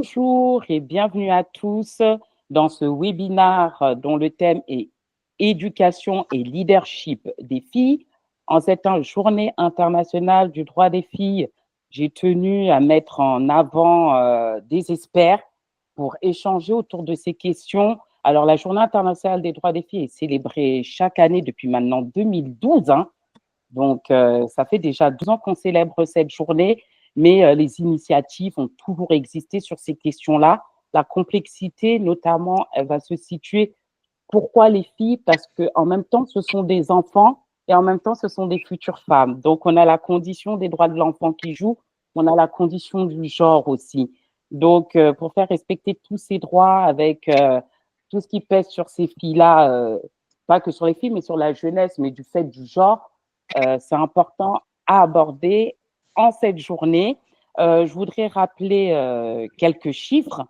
Bonjour et bienvenue à tous dans ce webinaire dont le thème est Éducation et leadership des filles. En cette journée internationale du droit des filles, j'ai tenu à mettre en avant des experts pour échanger autour de ces questions. Alors, la journée internationale des droits des filles est célébrée chaque année depuis maintenant 2012, hein. Donc, ça fait déjà 12 ans qu'on célèbre cette journée, mais les initiatives ont toujours existé sur ces questions-là. La complexité, notamment, elle va se situer. Pourquoi les filles? Parce qu'en même temps, ce sont des enfants et en même temps, ce sont des futures femmes. Donc, on a la condition des droits de l'enfant qui joue, on a la condition du genre aussi. Donc, pour faire respecter tous ces droits avec tout ce qui pèse sur ces filles-là, pas que sur les filles, mais sur la jeunesse, mais du fait du genre, c'est important à aborder en cette journée. Je voudrais rappeler quelques chiffres.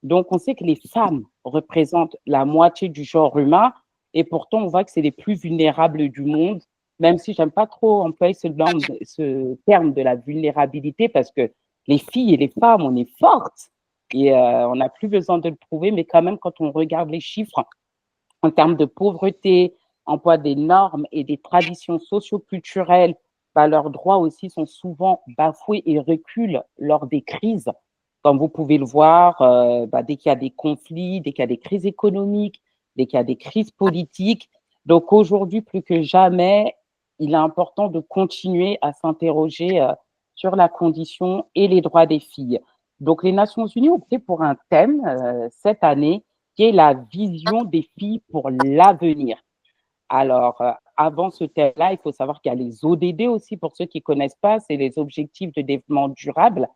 Donc, on sait que les femmes représentent la moitié du genre humain et pourtant, on voit que c'est les plus vulnérables du monde, même si j'aime pas trop employer ce terme de la vulnérabilité parce que les filles et les femmes, on est fortes et on n'a plus besoin de le prouver, mais quand même, quand on regarde les chiffres, en termes de pauvreté, emploi des normes et des traditions socioculturelles, bah, leurs droits aussi sont souvent bafoués et reculent lors des crises. Comme vous pouvez le voir, bah, dès qu'il y a des conflits, dès qu'il y a des crises économiques, dès qu'il y a des crises politiques. Donc aujourd'hui, plus que jamais, il est important de continuer à s'interroger sur la condition et les droits des filles. Donc les Nations Unies ont opté pour un thème cette année qui est la vision des filles pour l'avenir. Alors, avant ce thème-là, il faut savoir qu'il y a les ODD aussi, pour ceux qui ne connaissent pas, c'est les objectifs de développement durable,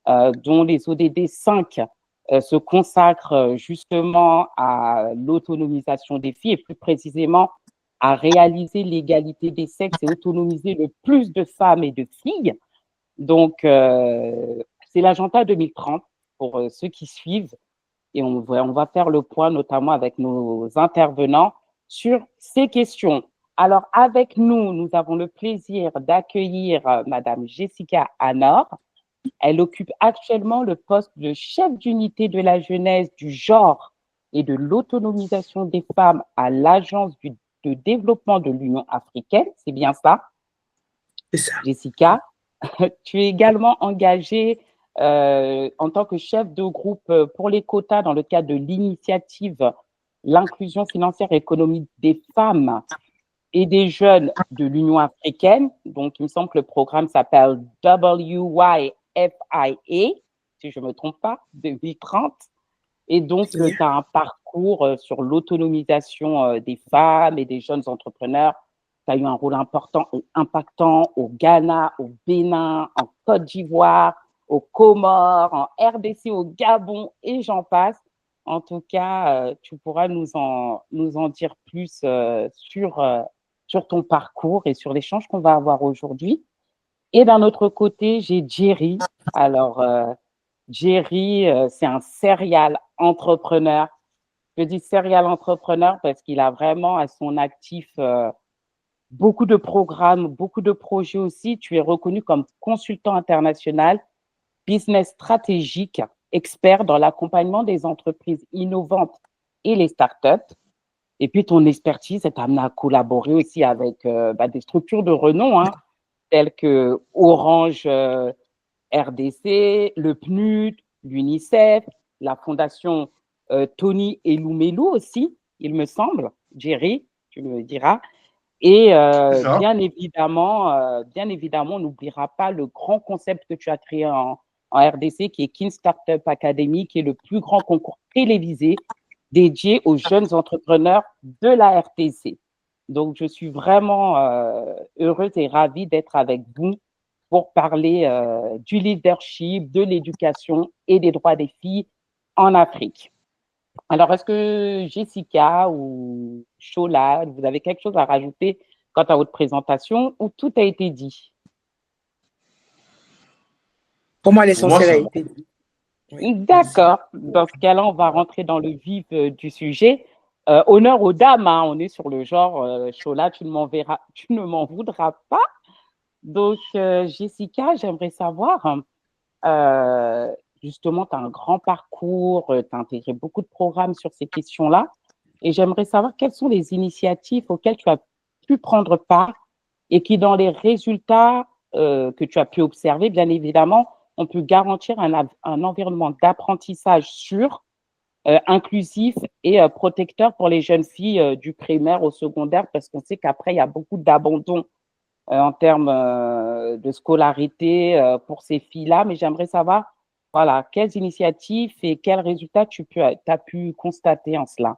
dont les ODD 5 se consacrent justement à l'autonomisation des filles et plus précisément à réaliser l'égalité des sexes et autonomiser le plus de femmes et de filles. Donc, c'est l'agenda 2030 pour ceux qui suivent et on va faire le point notamment avec nos intervenants sur ces questions. Alors, avec nous, nous avons le plaisir d'accueillir Madame Jessica Anor. Elle occupe actuellement le poste de chef d'unité de la jeunesse, du genre et de l'autonomisation des femmes à l'Agence de développement de l'Union africaine. C'est bien ça, C'est ça. Jessica? Tu es également engagée en tant que chef de groupe pour les quotas dans le cadre de l'initiative L'inclusion financière et économique des femmes et des jeunes de l'Union africaine. Donc, il me semble que le programme s'appelle WYFIA, si je ne me trompe pas, 2030. Et donc, tu as un parcours sur l'autonomisation des femmes et des jeunes entrepreneurs. Tu as eu un rôle important et impactant au Ghana, au Bénin, en Côte d'Ivoire, aux Comores, en RDC, au Gabon et j'en passe. En tout cas, tu pourras nous en dire plus sur ton parcours et sur l'échange qu'on va avoir aujourd'hui. Et d'un autre côté, j'ai Jerry. Alors, Jerry, c'est un serial entrepreneur. Je dis serial entrepreneur parce qu'il a vraiment à son actif beaucoup de programmes, beaucoup de projets aussi. Tu es reconnu comme consultant international, business stratégique, expert dans l'accompagnement des entreprises innovantes et les startups. Et puis, ton expertise est amenée à collaborer aussi avec des structures de renom, hein, telles que Orange RDC, le PNUD, l'UNICEF, la Fondation Tony Elumelu aussi, il me semble. Jerry, tu me diras. Et bien évidemment, on n'oubliera pas le grand concept que tu as créé en RDC, qui est Kin Startup Academy, qui est le plus grand concours télévisé dédié aux jeunes entrepreneurs de la RTC. Donc, je suis vraiment heureuse et ravie d'être avec vous pour parler du leadership, de l'éducation et des droits des filles en Afrique. Alors, est-ce que Jessica ou Shola, vous avez quelque chose à rajouter quant à votre présentation ou tout a été dit? Pour moi, Pour moi, l'essentiel a c'est été dit. Oui. D'accord. Dans ce cas-là, on va rentrer dans le vif du sujet. Honneur aux dames, hein, on est sur le genre Shola, tu ne m'en voudras pas. Donc, Jessica, j'aimerais savoir, euh, justement, tu as un grand parcours, tu as intégré beaucoup de programmes sur ces questions-là. Et j'aimerais savoir quelles sont les initiatives auxquelles tu as pu prendre part et qui, dans les résultats que tu as pu observer, bien évidemment, ont pu garantir un environnement d'apprentissage sûr, inclusif et protecteur pour les jeunes filles du primaire au secondaire, parce qu'on sait qu'après, il y a beaucoup d'abandon en termes de scolarité pour ces filles-là. Mais j'aimerais savoir, voilà, quelles initiatives et quels résultats tu as pu constater en cela.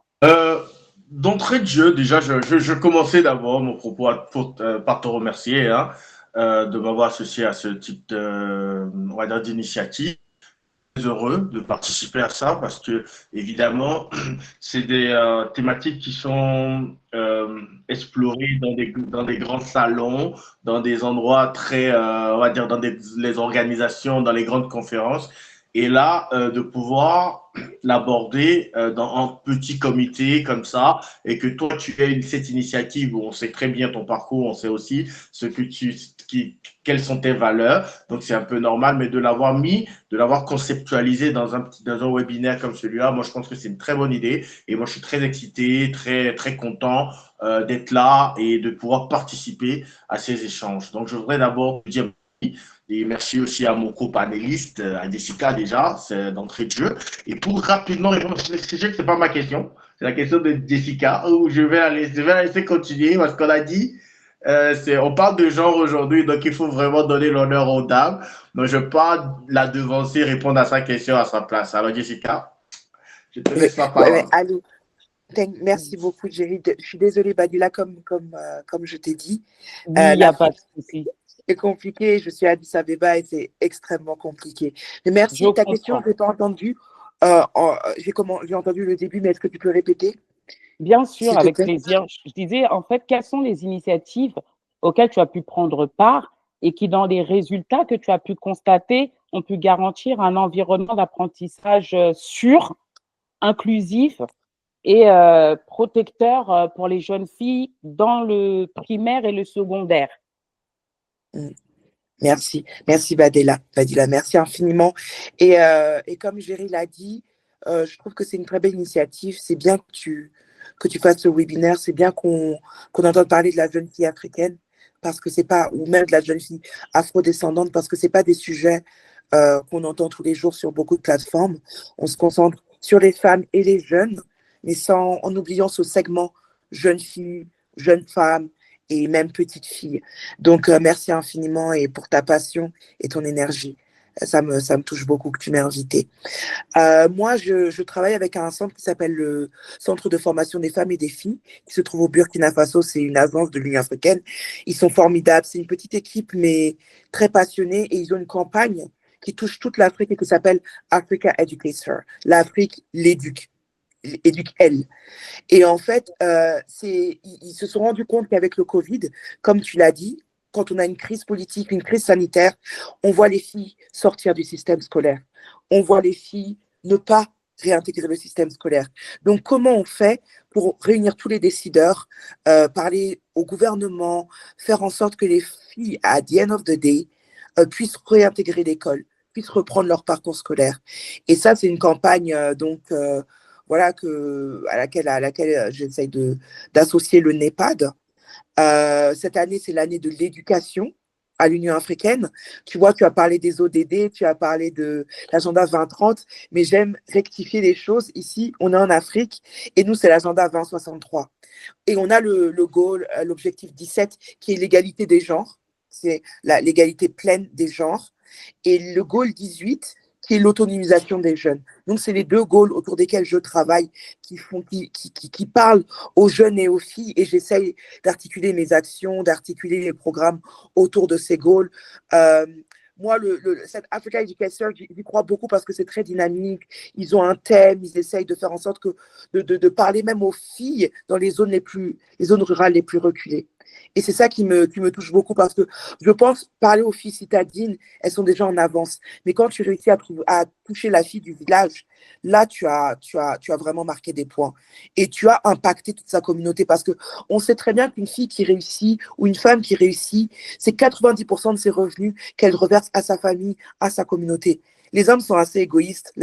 D'entrée de jeu, déjà, je commençais d'abord mon propos par te remercier de m'avoir associé à ce type on va dire, d'initiative. Heureux de participer à ça parce que évidemment c'est des thématiques qui sont explorées dans des grands salons, dans des endroits très on va dire dans les organisations, dans les grandes conférences, et là de pouvoir l'aborder en petit comité comme ça, et que toi tu aies cette initiative où on sait très bien ton parcours, on sait aussi ce que quelles sont tes valeurs, donc c'est un peu normal, mais de l'avoir conceptualisé dans un webinaire comme celui-là, moi je pense que c'est une très bonne idée, et moi je suis très excité, très très content d'être là et de pouvoir participer à ces échanges. Donc je voudrais d'abord dire merci, et merci aussi à mon co-panéliste, à Jessica déjà, c'est d'entrée de jeu. Et pour rapidement répondre, je sais que c'est pas ma question, c'est la question de Jessica, où je vais la laisser continuer parce qu'on a dit on parle de genre aujourd'hui, donc il faut vraiment donner l'honneur aux dames. Donc je parle la devancer, répondre à sa question à sa place. Alors Jessica, je te laisse la parole. Allô. Merci beaucoup, Jerry. Je suis désolée, Badula, comme je t'ai dit. Oui, il n'y a pas de souci. C'est compliqué. Je suis à Addis Abeba et c'est extrêmement compliqué. Mais merci. Ta question, je n'ai pas entendu. J'ai entendu le début, mais est-ce que tu peux répéter? Bien sûr, avec plaisir. Je disais, en fait, quelles sont les initiatives auxquelles tu as pu prendre part et qui, dans les résultats que tu as pu constater, ont pu garantir un environnement d'apprentissage sûr, inclusif et protecteur pour les jeunes filles dans le primaire et le secondaire. Merci Badila, merci infiniment. Et comme Géry l'a dit, je trouve que c'est une très belle initiative. C'est bien que tu fasses ce webinaire. C'est bien qu'on entende parler de la jeune fille africaine, parce que c'est pas, ou même de la jeune fille afrodescendante, parce que c'est pas des sujets qu'on entend tous les jours sur beaucoup de plateformes. On se concentre sur les femmes et les jeunes, mais en oubliant ce segment jeunes filles, jeunes femmes et même petites filles. Donc, merci infiniment et pour ta passion et ton énergie. Ça me touche beaucoup que tu m'aies invité. Moi, je travaille avec un centre qui s'appelle le Centre de formation des femmes et des filles, qui se trouve au Burkina Faso. C'est une agence de l'Union africaine. Ils sont formidables. C'est une petite équipe, mais très passionnée. Et ils ont une campagne qui touche toute l'Afrique et qui s'appelle Africa Educator. L'Afrique l'éduque. Éduque-elle. Et en fait, ils se sont rendus compte qu'avec le Covid, comme tu l'as dit, quand on a une crise politique, une crise sanitaire, on voit les filles sortir du système scolaire. On voit les filles ne pas réintégrer le système scolaire. Donc, comment on fait pour réunir tous les décideurs, parler au gouvernement, faire en sorte que les filles, à the end of the day, puissent réintégrer l'école, puissent reprendre leur parcours scolaire. Et ça, c'est une campagne voilà, à laquelle j'essaye d'associer le NEPAD. Cette année, c'est l'année de l'éducation à l'Union africaine. Tu vois, tu as parlé des ODD, tu as parlé de l'agenda 2030, mais j'aime rectifier les choses. Ici, on est en Afrique et nous, c'est l'agenda 2063. Et on a le goal, l'objectif 17, qui est l'égalité des genres. C'est l'égalité pleine des genres. Et le goal 18, qui est l'autonomisation des jeunes. Donc, c'est les deux goals autour desquels je travaille, qui parlent aux jeunes et aux filles, et j'essaye d'articuler mes actions, d'articuler les programmes autour de ces goals. Moi, cette Africa Educator, j'y crois beaucoup parce que c'est très dynamique. Ils ont un thème, ils essayent de faire en sorte de parler même aux filles dans les zones rurales les plus reculées. Et c'est ça qui me touche beaucoup parce que je pense parler aux filles citadines, elles sont déjà en avance. Mais quand tu réussis à toucher la fille du village, là, tu as vraiment marqué des points. Et tu as impacté toute sa communauté parce qu'on sait très bien qu'une fille qui réussit ou une femme qui réussit, c'est 90% de ses revenus qu'elle reverse à sa famille, à sa communauté. Les hommes sont assez égoïstes,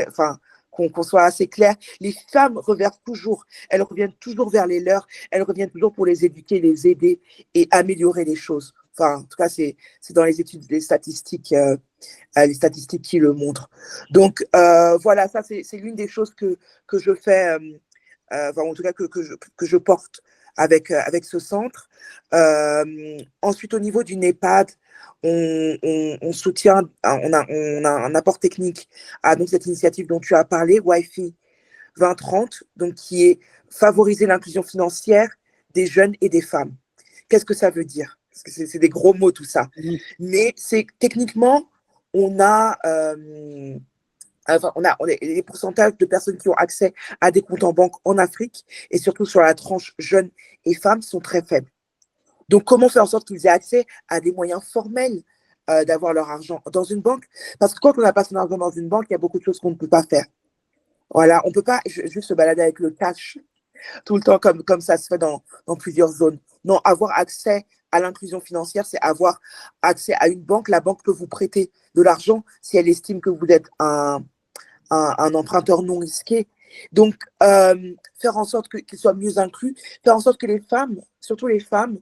enfin, qu'on soit assez clair. Les femmes reversent toujours, elles reviennent toujours vers les leurs, elles reviennent toujours pour les éduquer, les aider et améliorer les choses. Enfin, en tout cas, c'est dans les études, les statistiques qui le montrent. Donc, voilà, ça, c'est l'une des choses que je fais, enfin, en tout cas, que je porte avec ce centre. Ensuite, au niveau du NEPAD, on soutient, on a un apport technique à donc, cette initiative dont tu as parlé, Wi-Fi 2030, donc qui est favoriser l'inclusion financière des jeunes et des femmes. Qu'est-ce que ça veut dire? Parce que c'est des gros mots tout ça. Oui. Mais c'est techniquement, on a les pourcentages de personnes qui ont accès à des comptes en banque en Afrique et surtout sur la tranche jeunes et femmes sont très faibles. Donc, comment faire en sorte qu'ils aient accès à des moyens formels d'avoir leur argent dans une banque? Parce que quand on n'a pas son argent dans une banque, il y a beaucoup de choses qu'on ne peut pas faire. Voilà, on ne peut pas juste se balader avec le cash tout le temps comme ça se fait dans plusieurs zones. Non, avoir accès à l'inclusion financière, c'est avoir accès à une banque. La banque peut vous prêter de l'argent si elle estime que vous êtes un emprunteur non risqué. Donc, faire en sorte qu'ils soient mieux inclus, faire en sorte que les femmes, surtout les femmes,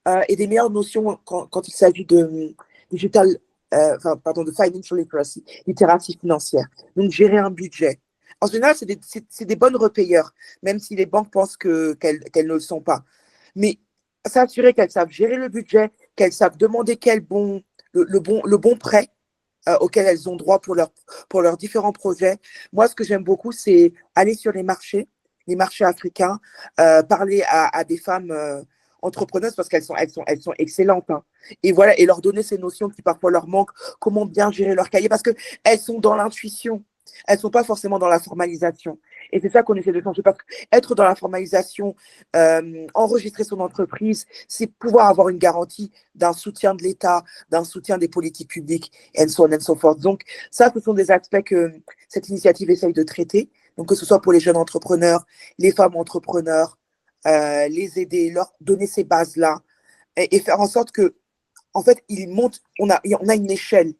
aient des meilleures notions quand il s'agit de de financial literacy, littératie financière. Donc, gérer un budget. En général, c'est des bonnes repayeurs, même si les banques pensent qu'elles ne le sont pas. Mais s'assurer qu'elles savent gérer le budget, qu'elles savent demander le bon prêt, auxquels elles ont droit pour leurs différents projets. Moi, ce que j'aime beaucoup, c'est aller sur les marchés africains, parler à des femmes entrepreneuses parce qu'elles sont excellentes. Hein. Et voilà, et leur donner ces notions qui parfois leur manquent, comment bien gérer leur cahier, parce qu'elles sont dans l'intuition. Elles ne sont pas forcément dans la formalisation. Et c'est ça qu'on essaie de changer. Parce qu'être dans la formalisation, enregistrer son entreprise, c'est pouvoir avoir une garantie d'un soutien de l'État, d'un soutien des politiques publiques, and so on and so forth. Donc, ça, ce sont des aspects que cette initiative essaye de traiter. Donc, que ce soit pour les jeunes entrepreneurs, les femmes entrepreneurs, les aider, leur donner ces bases-là et faire en sorte que, en fait, ils montent. On a une échelle.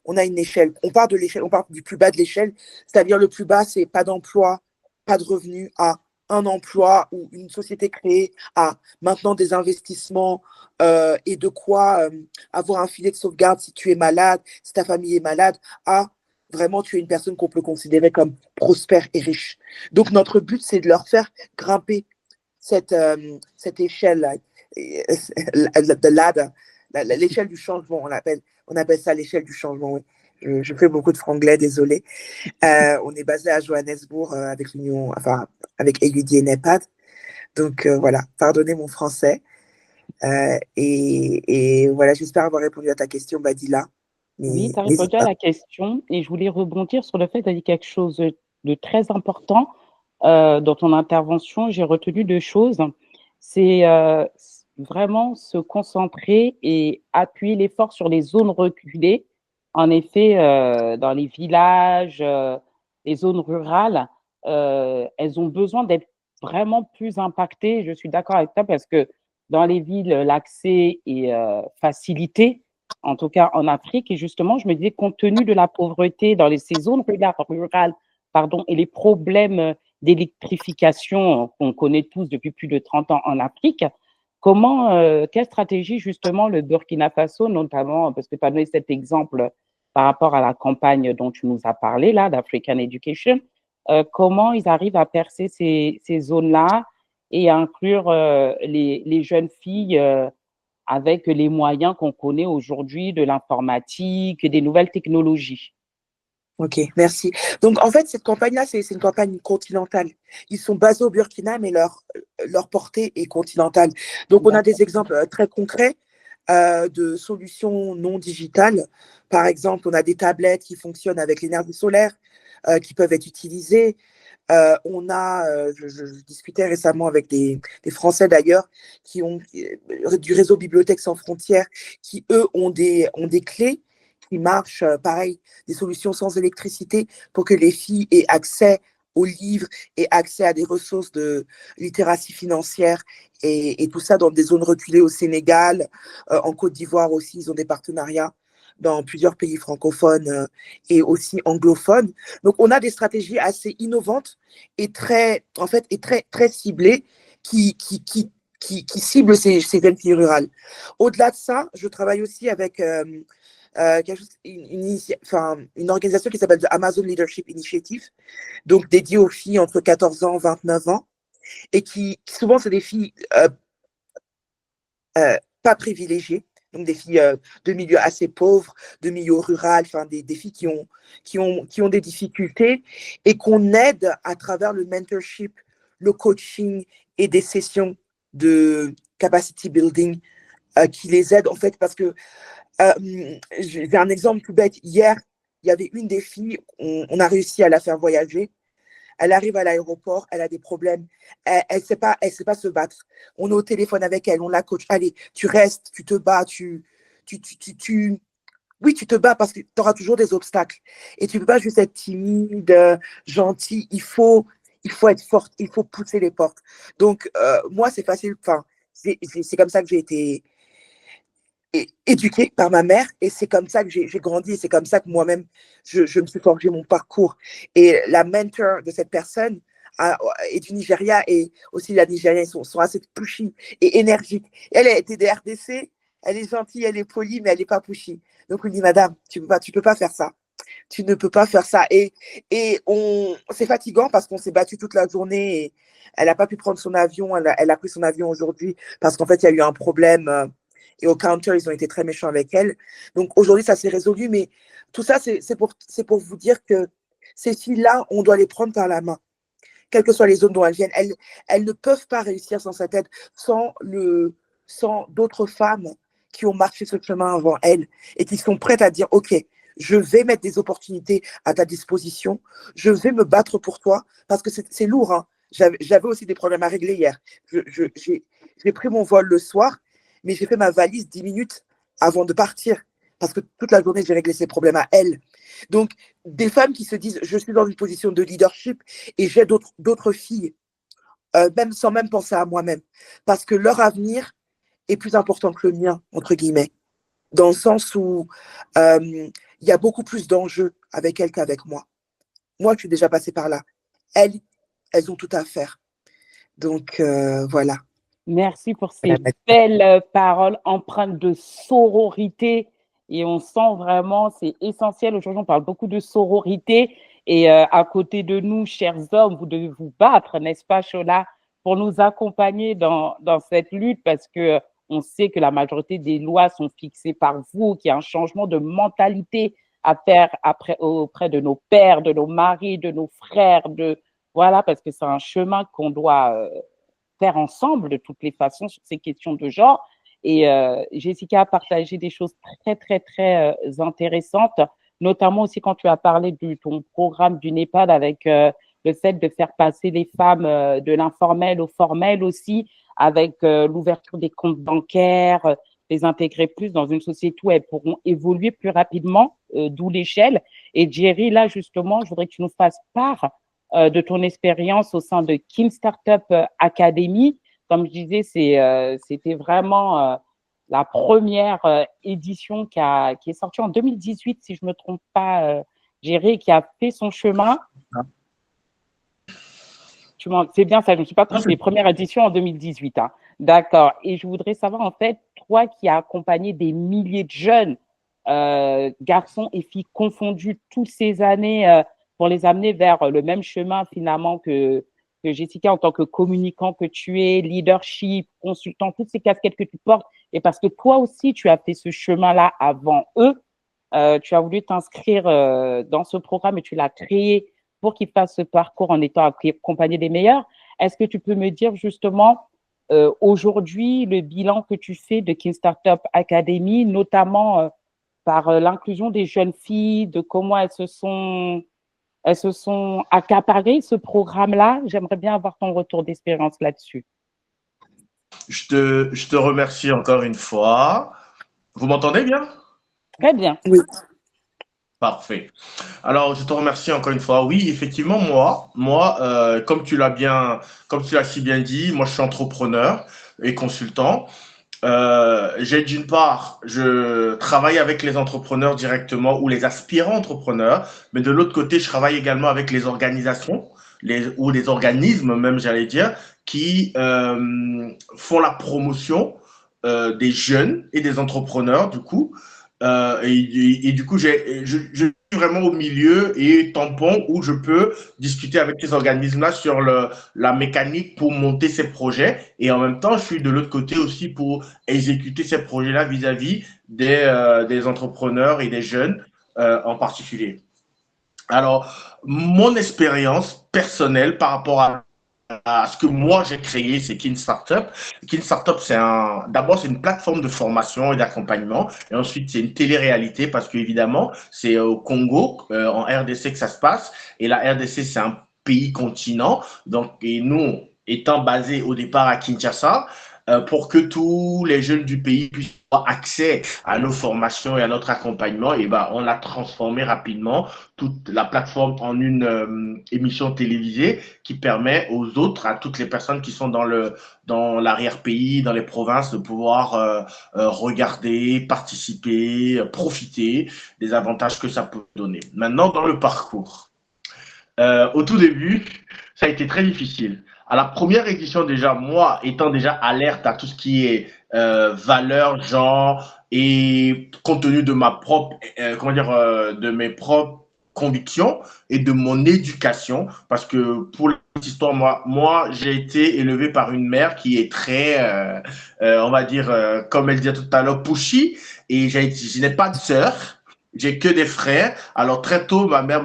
On a une échelle. On part de l'échelle, on part du plus bas de l'échelle, c'est-à-dire le plus bas, c'est pas d'emploi, pas de revenus, à un emploi ou une société créée, à maintenant des investissements et de quoi avoir un filet de sauvegarde si tu es malade, si ta famille est malade, à vraiment tu es une personne qu'on peut considérer comme prospère et riche. Donc notre but, c'est de leur faire grimper cette échelle, de ladder, l'échelle du changement, on appelle ça l'échelle du changement, oui. Je fais beaucoup de franglais, désolé. On est basé à Johannesburg avec AUD et NEPAD. Donc voilà, pardonnez mon français. Et voilà, j'espère avoir répondu à ta question, Badila. Oui, Mais tu as n'hésite répondu à pas. la question et je voulais rebondir sur le fait de dire quelque chose de très important dans ton intervention. J'ai retenu deux choses. C'est vraiment se concentrer et appuyer l'effort sur les zones reculées. En effet, dans les villages, les zones rurales, elles ont besoin d'être vraiment plus impactées. Je suis d'accord avec toi parce que dans les villes, l'accès est facilité, en tout cas en Afrique. Et justement, je me disais, compte tenu de la pauvreté dans ces zones rurales, et les problèmes d'électrification qu'on connaît tous depuis plus de 30 ans en Afrique, quelle stratégie justement le Burkina Faso, notamment, parce que tu as donné cet exemple par rapport à la campagne dont tu nous as parlé, là, d'African Education, comment ils arrivent à percer ces zones-là et à inclure les jeunes filles avec les moyens qu'on connaît aujourd'hui de l'informatique, des nouvelles technologies. Ok, merci. Donc, en fait, cette campagne-là, c'est une campagne continentale. Ils sont basés au Burkina, mais leur portée est continentale. Donc, on a des exemples très concrets de solutions non digitales. Par exemple, on a des tablettes qui fonctionnent avec l'énergie solaire, qui peuvent être utilisées. Je discutais récemment avec des Français d'ailleurs, qui ont du réseau Bibliothèques sans frontières, qui, eux, ont des clés qui marchent, pareil, des solutions sans électricité pour que les filles aient accès aux livres et accès à des ressources de littératie financière et tout ça dans des zones reculées au Sénégal, en Côte d'Ivoire aussi, ils ont des partenariats. dans plusieurs pays francophones et aussi anglophones. Donc, on a des stratégies assez innovantes et très ciblées qui ciblent ces jeunes filles rurales. Au-delà de ça, je travaille aussi avec une organisation qui s'appelle The Amazon Leadership Initiative, donc dédiée aux filles entre 14 ans et 29 ans, et qui souvent, c'est des filles pas privilégiées, donc des filles de milieux assez pauvres, de milieux rural, des filles qui ont des difficultés et qu'on aide à travers le mentorship, le coaching et des sessions de capacity building qui les aident en fait parce que j'ai un exemple tout bête. Hier, il y avait une des filles, on a réussi à la faire voyager. Elle arrive à l'aéroport, elle a des problèmes, elle sait pas se battre. On est au téléphone avec elle, on la coach. Allez, tu restes, tu te bats, oui, tu te bats parce que tu auras toujours des obstacles. Et tu peux pas juste être timide, gentil. Il faut être forte, il faut pousser les portes. Donc, moi, c'est facile. Enfin, c'est comme ça que j'ai été éduquée par ma mère et c'est comme ça que j'ai grandi et c'est comme ça que moi-même je me suis forgé mon parcours et la mentor de cette personne est du Nigeria et aussi la Nigérienne sont assez pushy et énergiques. Elle a été des RDC, elle est gentille, elle est polie mais elle n'est pas pushy. Donc on dit madame, tu peux pas faire ça. Tu ne peux pas faire ça et c'est fatigant parce qu'on s'est battu toute la journée et elle n'a pas pu prendre son avion, elle a pris son avion aujourd'hui parce qu'en fait il y a eu un problème et au counter, ils ont été très méchants avec elle. Donc aujourd'hui, ça s'est résolu, mais tout ça, c'est pour vous dire que ces filles-là, on doit les prendre par la main, quelles que soient les zones dont elles viennent. Elles ne peuvent pas réussir sans cette aide, sans d'autres femmes qui ont marché ce chemin avant elles et qui sont prêtes à dire, OK, je vais mettre des opportunités à ta disposition, je vais me battre pour toi, parce que c'est lourd. Hein. J'avais aussi des problèmes à régler hier. J'ai pris mon vol le soir, mais j'ai fait ma valise 10 minutes avant de partir parce que toute la journée, j'ai réglé ces problèmes à elle. Donc, des femmes qui se disent, je suis dans une position de leadership et j'ai d'autres filles, même sans même penser à moi-même, parce que leur avenir est plus important que le mien, entre guillemets, dans le sens où il y a beaucoup plus d'enjeux avec elles qu'avec moi. Moi, je suis déjà passée par là. Elles ont tout à faire. Donc, voilà. Merci pour ces belles paroles empreintes de sororité. Et on sent vraiment, c'est essentiel. Aujourd'hui, on parle beaucoup de sororité. Et à côté de nous, chers hommes, vous devez vous battre, n'est-ce pas, Shola, pour nous accompagner dans cette lutte parce que on sait que la majorité des lois sont fixées par vous, qu'il y a un changement de mentalité à faire auprès de nos pères, de nos maris, de nos frères, voilà, parce que c'est un chemin qu'on doit faire ensemble de toutes les façons sur ces questions de genre. Et Jessica a partagé des choses très, très, très intéressantes, notamment aussi quand tu as parlé de ton programme du NEPAD avec le fait de faire passer les femmes de l'informel au formel aussi, avec l'ouverture des comptes bancaires, les intégrer plus dans une société où elles pourront évoluer plus rapidement, d'où l'échelle. Et Jerry, là, justement, je voudrais que tu nous fasses part de ton expérience au sein de Kin Startup Academy. Comme je disais, c'était vraiment la première édition qui est sortie en 2018, si je ne me trompe pas, Jerry, qui a fait son chemin. C'est bien ça, je ne me suis pas trompée. Les premières éditions en 2018. Hein. D'accord. Et je voudrais savoir, en fait, toi qui as accompagné des milliers de jeunes, garçons et filles confondus, toutes ces années, pour les amener vers le même chemin finalement que Jessica en tant que communicant que tu es, leadership, consultant, toutes ces casquettes que tu portes, et parce que toi aussi, tu as fait ce chemin-là avant eux, tu as voulu t'inscrire dans ce programme et tu l'as créé pour qu'ils fassent ce parcours en étant accompagné des meilleurs. Est-ce que tu peux me dire justement aujourd'hui le bilan que tu fais de Kin Startup Academy, notamment par l'inclusion des jeunes filles, de comment elles se sont accaparées ce programme-là? J'aimerais bien avoir ton retour d'expérience là-dessus. Je te remercie encore une fois. Vous m'entendez bien? Très bien. Oui. Parfait. Alors, je te remercie encore une fois. Oui, effectivement, comme tu l'as si bien dit, moi, je suis entrepreneur et consultant. J'ai d'une part, je travaille avec les entrepreneurs directement ou les aspirants entrepreneurs, mais de l'autre côté, je travaille également avec les organisations ou les organismes même, j'allais dire, qui font la promotion des jeunes et des entrepreneurs, du coup. Et du coup, je suis vraiment au milieu et tampon où je peux discuter avec ces organismes-là sur la mécanique pour monter ces projets. Et en même temps, je suis de l'autre côté aussi pour exécuter ces projets-là vis-à-vis des entrepreneurs et des jeunes en particulier. Alors, mon expérience personnelle par rapport à ce que moi j'ai créé, c'est Kin Startup. Kin Startup, d'abord, c'est une plateforme de formation et d'accompagnement. Et ensuite, c'est une télé-réalité parce qu'évidemment, c'est au Congo, en RDC que ça se passe. Et la RDC, c'est un pays continent. Donc, et nous, étant basés au départ à Kinshasa, pour que tous les jeunes du pays puissent avoir accès à nos formations et à notre accompagnement, et ben, on l'a transformé rapidement, toute la plateforme, en une émission télévisée qui permet aux autres, à toutes les personnes qui sont dans l'arrière-pays, dans les provinces, de pouvoir regarder, participer, profiter des avantages que ça peut donner. Maintenant, dans le parcours. Au tout début, ça a été très difficile. À la première édition, déjà, moi, étant déjà alerte à tout ce qui est valeur, genre et contenu de ma propre, de mes propres convictions et de mon éducation, parce que pour l'histoire, moi, j'ai été élevé par une mère qui est très, on va dire, comme elle disait tout à l'heure, pushy, et je n'ai pas de sœur. J'ai que des frères. Alors très tôt, ma mère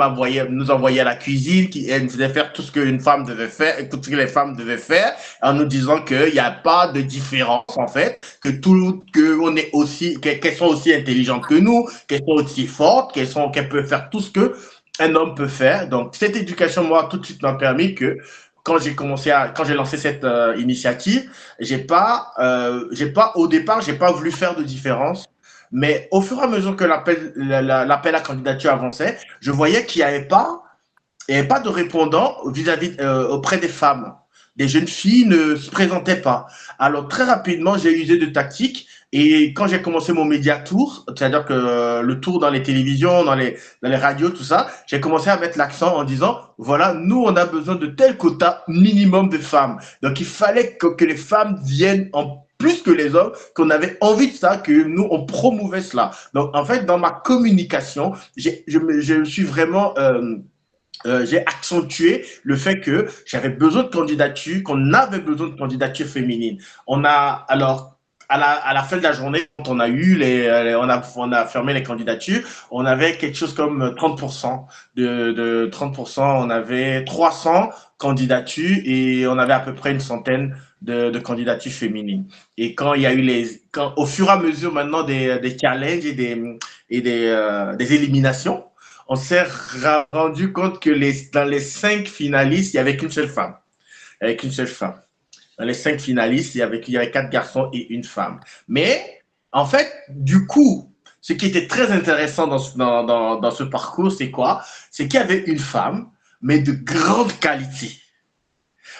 nous envoyait à la cuisine, elle nous faisait faire tout ce qu'une femme devait faire, tout ce que les femmes devaient faire, en nous disant qu'il n'y a pas de différence en fait, qu'elles sont aussi intelligentes que nous, qu'elles sont aussi fortes, qu'elles peuvent faire tout ce que un homme peut faire. Donc cette éducation, moi, tout de suite m'a permis que quand j'ai lancé cette initiative, au départ, j'ai pas voulu faire de différence. Mais au fur et à mesure que l'appel à candidature avançait, je voyais qu'il n'y avait pas de répondants auprès des femmes. Les jeunes filles ne se présentaient pas. Alors très rapidement, j'ai usé de tactiques et quand j'ai commencé mon média tour, c'est-à-dire que le tour dans les télévisions, dans les radios, tout ça, j'ai commencé à mettre l'accent en disant, voilà, nous, on a besoin de tel quota minimum de femmes. Donc il fallait que les femmes viennent en plus que les hommes, qu'on avait envie de ça, que nous, on promouvait cela. Donc en fait, dans ma communication, je suis vraiment... j'ai accentué le fait que j'avais besoin de candidatures, qu'on avait besoin de candidatures féminines. On a alors à la fin de la journée, quand on a eu on a fermé les candidatures, on avait quelque chose comme 30% de 30%. On avait 300 candidatures et on avait à peu près une centaine de candidatures féminines. Et quand il y a eu au fur et à mesure maintenant des challenges et des éliminations, on s'est rendu compte que dans les 5 finalistes, il n'y avait qu'une seule femme. Il n'y avait qu'une seule femme. Dans les 5 finalistes, il y avait 4 garçons et une femme. Mais, en fait, du coup, ce qui était très intéressant dans ce parcours, c'est quoi? C'est qu'il y avait une femme, mais de grande qualité.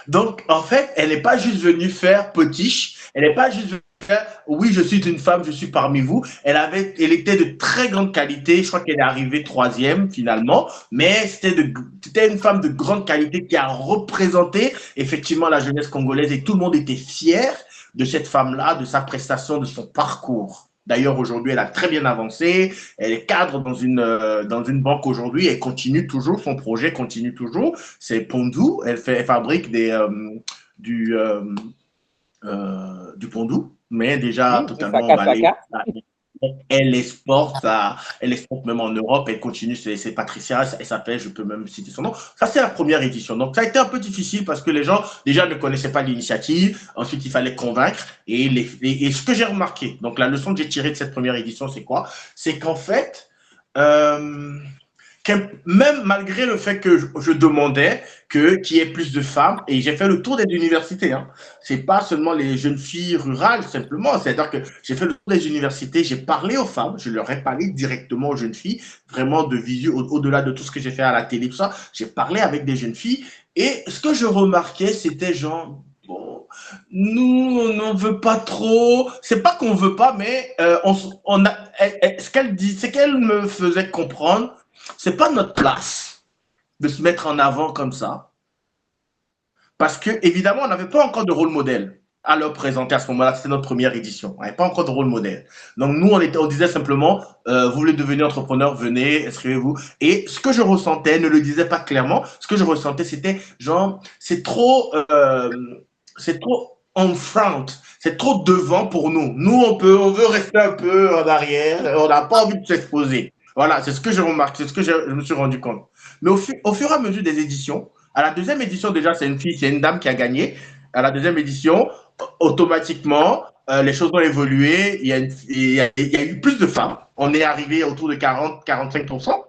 Donc, en fait, elle n'est pas juste venue faire potiche, elle n'est pas juste venue faire, oui, je suis une femme, je suis parmi vous. Elle était de très grande qualité. Je crois qu'elle est arrivée 3e finalement, mais c'était une femme de grande qualité qui a représenté effectivement la jeunesse congolaise et tout le monde était fier de cette femme-là, de sa prestation, de son parcours. D'ailleurs, aujourd'hui, elle a très bien avancé. Elle est cadre dans une banque aujourd'hui. Elle continue toujours, son projet continue toujours. C'est Pondou. Elle fabrique du Pondou, mais déjà Oui, du totalement Saka emballé. Saka. Elle exporte même en Europe, elle continue, c'est Patricia, elle s'appelle, je peux même citer son nom. Ça, c'est la première édition. Donc, ça a été un peu difficile parce que les gens, déjà, ne connaissaient pas l'initiative. Ensuite, il fallait convaincre. Et ce que j'ai remarqué, donc la leçon que j'ai tirée de cette première édition, c'est quoi? C'est qu'en fait, même malgré le fait que je demandais qu'il y ait plus de femmes, et j'ai fait le tour des universités, hein. C'est pas seulement les jeunes filles rurales simplement, c'est-à-dire que j'ai fait le tour des universités, j'ai parlé aux femmes, je leur ai parlé directement aux jeunes filles, vraiment de visu, au-delà de tout ce que j'ai fait à la télé, tout ça, j'ai parlé avec des jeunes filles, et ce que je remarquais, c'était genre, bon, nous, on n'en veut pas trop. C'est pas qu'on veut pas, mais ce qu'elle dit, c'est qu'elle me faisait comprendre, c'est pas notre place de se mettre en avant comme ça. Parce que, évidemment, on n'avait pas encore de rôle modèle à leur présenter à ce moment-là. C'était notre première édition. On n'avait pas encore de rôle modèle. Donc, nous, on disait simplement, vous voulez devenir entrepreneur, venez, inscrivez-vous. Et ce que je ressentais, ne le disais pas clairement, ce que je ressentais, c'était genre, c'est trop en front, c'est trop devant pour nous. Nous, on veut rester un peu en arrière, on n'a pas envie de s'exposer. Voilà, c'est ce que j'ai remarqué, c'est ce que je me suis rendu compte. Mais au fur et à mesure des éditions, à la deuxième édition, déjà, c'est une dame qui a gagné. À la deuxième édition, automatiquement, les choses ont évolué. Il y a eu plus de femmes. On est arrivé autour de 40-45%.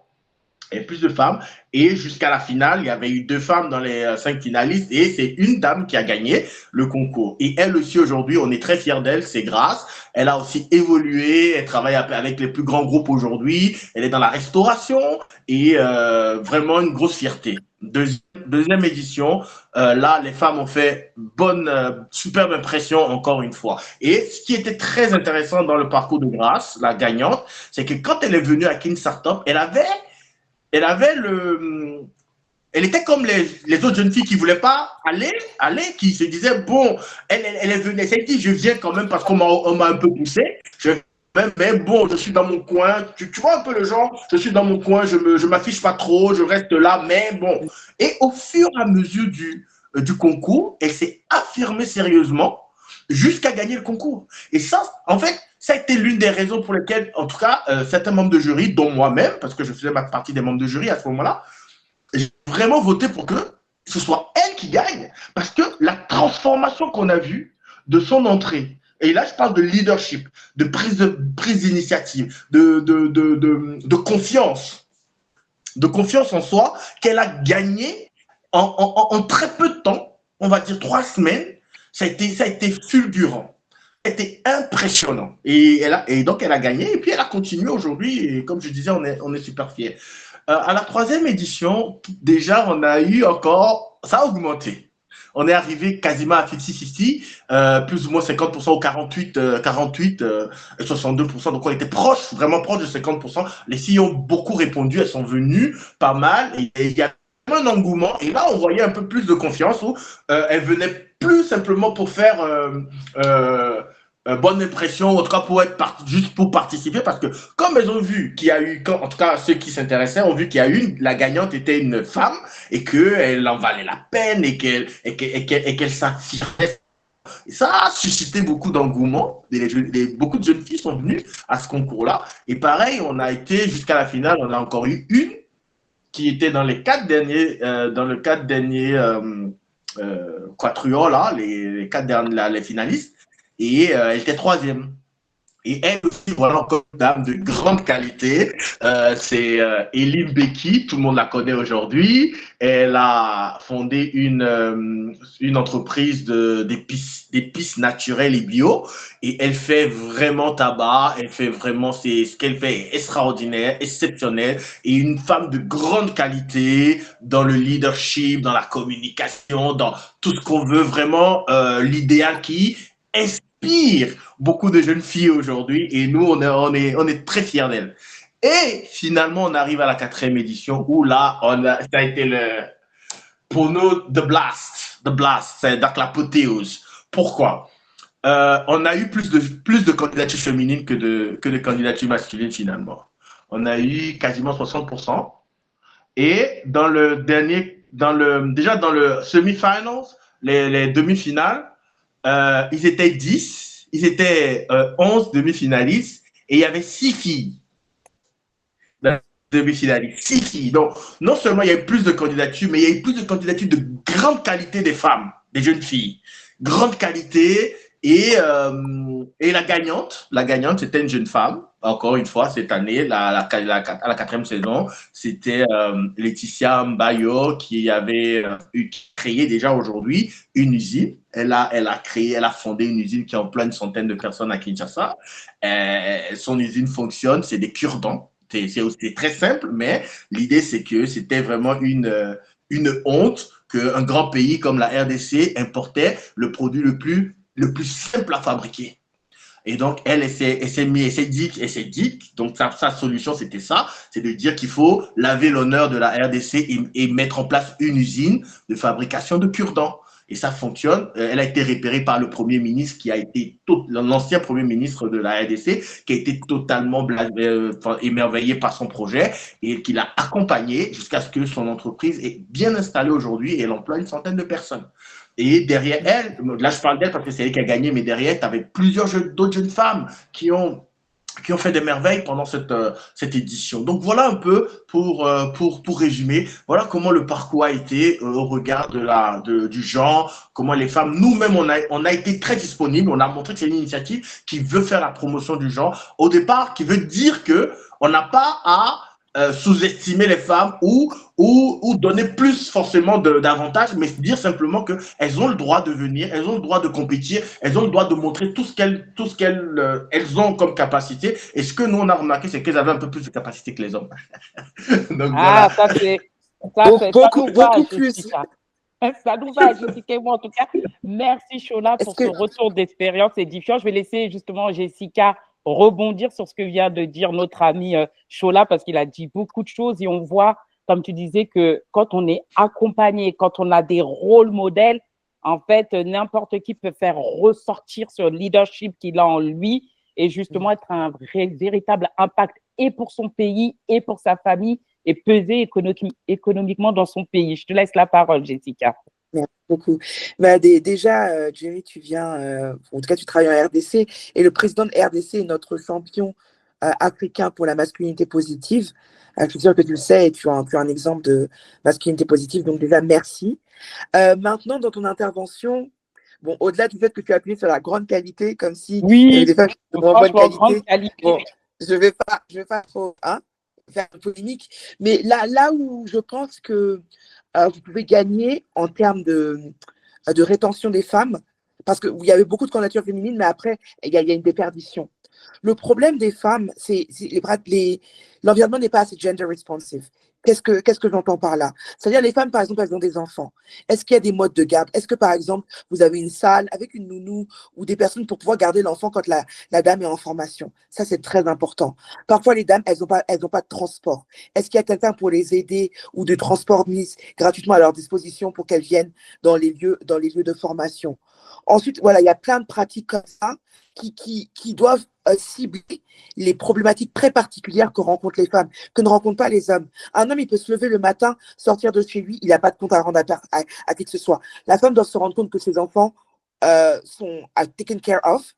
Il y a plus de femmes. Et jusqu'à la finale, il y avait eu 2 femmes dans les 5 finalistes. Et c'est une dame qui a gagné le concours. Et elle aussi, aujourd'hui, on est très fiers d'elle. C'est grâce. Elle a aussi évolué. Elle travaille avec les plus grands groupes aujourd'hui. Elle est dans la restauration. Et vraiment une grosse fierté. Deuxième édition, là, les femmes ont fait superbe impression encore une fois. Et ce qui était très intéressant dans le parcours de Grâce, la gagnante, c'est que quand elle est venue à King Startup, elle était comme les autres jeunes filles qui ne voulaient pas aller, qui se disaient, bon, elle est venue, elle s'est dit, je viens quand même parce qu'on m'a un peu poussé. Mais bon, je suis dans mon coin. Tu vois un peu le genre, je suis dans mon coin, je m'affiche pas trop, je reste là, mais bon. Et au fur et à mesure du concours, elle s'est affirmée sérieusement jusqu'à gagner le concours. Et ça, en fait, ça a été l'une des raisons pour lesquelles, en tout cas, certains membres de jury, dont moi-même, parce que je faisais partie des membres de jury à ce moment-là, j'ai vraiment voté pour que ce soit elle qui gagne. Parce que la transformation qu'on a vue de son entrée, et là, je parle de leadership, de prise d'initiative, de confiance en soi qu'elle a gagné en très peu de temps, on va dire 3 semaines. Ça a été fulgurant, ça a été impressionnant. Et donc, elle a gagné et puis elle a continué aujourd'hui. Et comme je disais, on est super fiers. À la 3e édition, déjà, on a eu encore, ça a augmenté. On est arrivé quasiment à 50-50, plus ou moins 50% ou 48 et 62%. Donc, on était proche, vraiment proche de 50%. Les filles ont beaucoup répondu, elles sont venues pas mal. Et il y a un engouement. Et là, on voyait un peu plus de confiance où elles venaient plus simplement pour faire bonne impression, en tout cas pour juste pour participer, parce que comme elles ont vu qu'il y a eu, en tout cas ceux qui s'intéressaient ont vu qu'il y a eu, la gagnante était une femme et qu'elle en valait la peine et qu'elle s'affirmait. Ça a suscité beaucoup d'engouement. Beaucoup de jeunes filles sont venues à ce concours-là. Et pareil, on a été jusqu'à la finale, on a encore eu une qui était dans les 4 derniers, quadruors, là, les 4 derniers, les finalistes. Et elle était 3e. Et elle aussi, voilà encore une dame de grande qualité. C'est Eline Becky, tout le monde la connaît aujourd'hui. Elle a fondé une entreprise d'épices naturelles et bio. Et elle fait vraiment tabac. Elle fait vraiment, ce qu'elle fait est extraordinaire, exceptionnel. Et une femme de grande qualité dans le leadership, dans la communication, dans tout ce qu'on veut, vraiment l'idéal qui inspire beaucoup de jeunes filles aujourd'hui et nous, on est très fiers d'elles. Et finalement, on arrive à la 4e édition où là, ça a été pour nous, the blast, c'est donc l'apothéose. Pourquoi? On a eu plus de candidatures féminines que de candidatures masculines finalement. On a eu quasiment 60%. Et déjà dans le semi-finals, les demi-finales, ils étaient 10. Ils étaient 11 demi-finalistes et il y avait 6 filles dans les demi-finalistes. 6 filles. Donc, non seulement il y a eu plus de candidatures, mais il y a eu plus de candidatures de grande qualité des femmes, des jeunes filles. Grande qualité. Et la gagnante, c'était une jeune femme. Encore une fois, cette année, à la 4e saison, c'était Laetitia Mbayo qui avait créé déjà aujourd'hui une usine. Elle a fondé une usine qui emploie une centaine de personnes à Kinshasa. Son usine fonctionne, c'est des cure-dents. C'est très simple, mais l'idée, c'est que c'était vraiment une honte qu'un grand pays comme la RDC importait le produit le plus simple à fabriquer. Et donc, elle s'est dit, donc sa solution, c'était ça, c'est de dire qu'il faut laver l'honneur de la RDC et mettre en place une usine de fabrication de cure-dents. Et ça fonctionne. Elle a été repérée par le Premier ministre qui a été l'ancien Premier ministre de la RDC, qui a été totalement émerveillé par son projet et qui l'a accompagné jusqu'à ce que son entreprise est bien installée aujourd'hui et elle emploie une centaine de personnes. Et derrière elle, là je parle d'elle parce que c'est elle qui a gagné, mais derrière, tu avais plusieurs d'autres jeunes femmes qui ont fait des merveilles pendant cette édition. Donc voilà un peu pour résumer, voilà comment le parcours a été au regard du genre, comment les femmes, nous-mêmes, on a été très disponibles, on a montré que c'est une initiative qui veut faire la promotion du genre, au départ, qui veut dire qu'on n'a pas à sous-estimer les femmes ou donner plus forcément d'avantages, mais dire simplement qu'elles ont le droit de venir, elles ont le droit de compétir, elles ont le droit de montrer tout ce qu'elles elles ont comme capacité. Et ce que nous, on a remarqué, c'est qu'elles avaient un peu plus de capacité que les hommes. Donc, voilà. Beaucoup plus. Ça nous va, Jessica et moi, en tout cas. Merci, Shola, pour ce retour d'expérience édifiant. Je vais laisser justement Jessica rebondir sur ce que vient de dire notre ami Shola, parce qu'il a dit beaucoup de choses et on voit, comme tu disais, que quand on est accompagné, quand on a des rôles modèles, en fait, n'importe qui peut faire ressortir ce leadership qu'il a en lui et justement être un véritable impact et pour son pays et pour sa famille et peser économiquement dans son pays. Je te laisse la parole, Jessica. Merci beaucoup. Déjà, Jerry, tu viens, en tout cas, tu travailles en RDC et le président de RDC est notre champion africain pour la masculinité positive. Je suis sûre que tu le sais et tu as un exemple de masculinité positive. Donc déjà, merci. Maintenant, dans ton intervention, bon, au-delà du fait que tu as appuyé sur la grande qualité, comme si il y avait des femmes de bonne qualité. Bon, je vais pas trop faire une polémique, mais là où je pense que vous pouvez gagner en termes de rétention des femmes, parce qu'il y avait beaucoup de candidatures féminines, mais après, il y a une déperdition. Le problème des femmes, c'est l'environnement n'est pas assez gender responsive. Qu'est-ce que j'entends par là? C'est-à-dire les femmes, par exemple, elles ont des enfants. Est-ce qu'il y a des modes de garde? Est-ce que, par exemple, vous avez une salle avec une nounou ou des personnes pour pouvoir garder l'enfant quand la dame est en formation? Ça, c'est très important. Parfois, les dames, elles n'ont pas de transport. Est-ce qu'il y a quelqu'un pour les aider ou de transport mis gratuitement à leur disposition pour qu'elles viennent dans les lieux de formation? Ensuite, voilà, il y a plein de pratiques comme ça qui doivent cibler les problématiques très particulières que rencontrent les femmes, que ne rencontrent pas les hommes. Un homme, il peut se lever le matin, sortir de chez lui, il n'a pas de compte à rendre à qui que ce soit. La femme doit se rendre compte que ses enfants sont taken care of,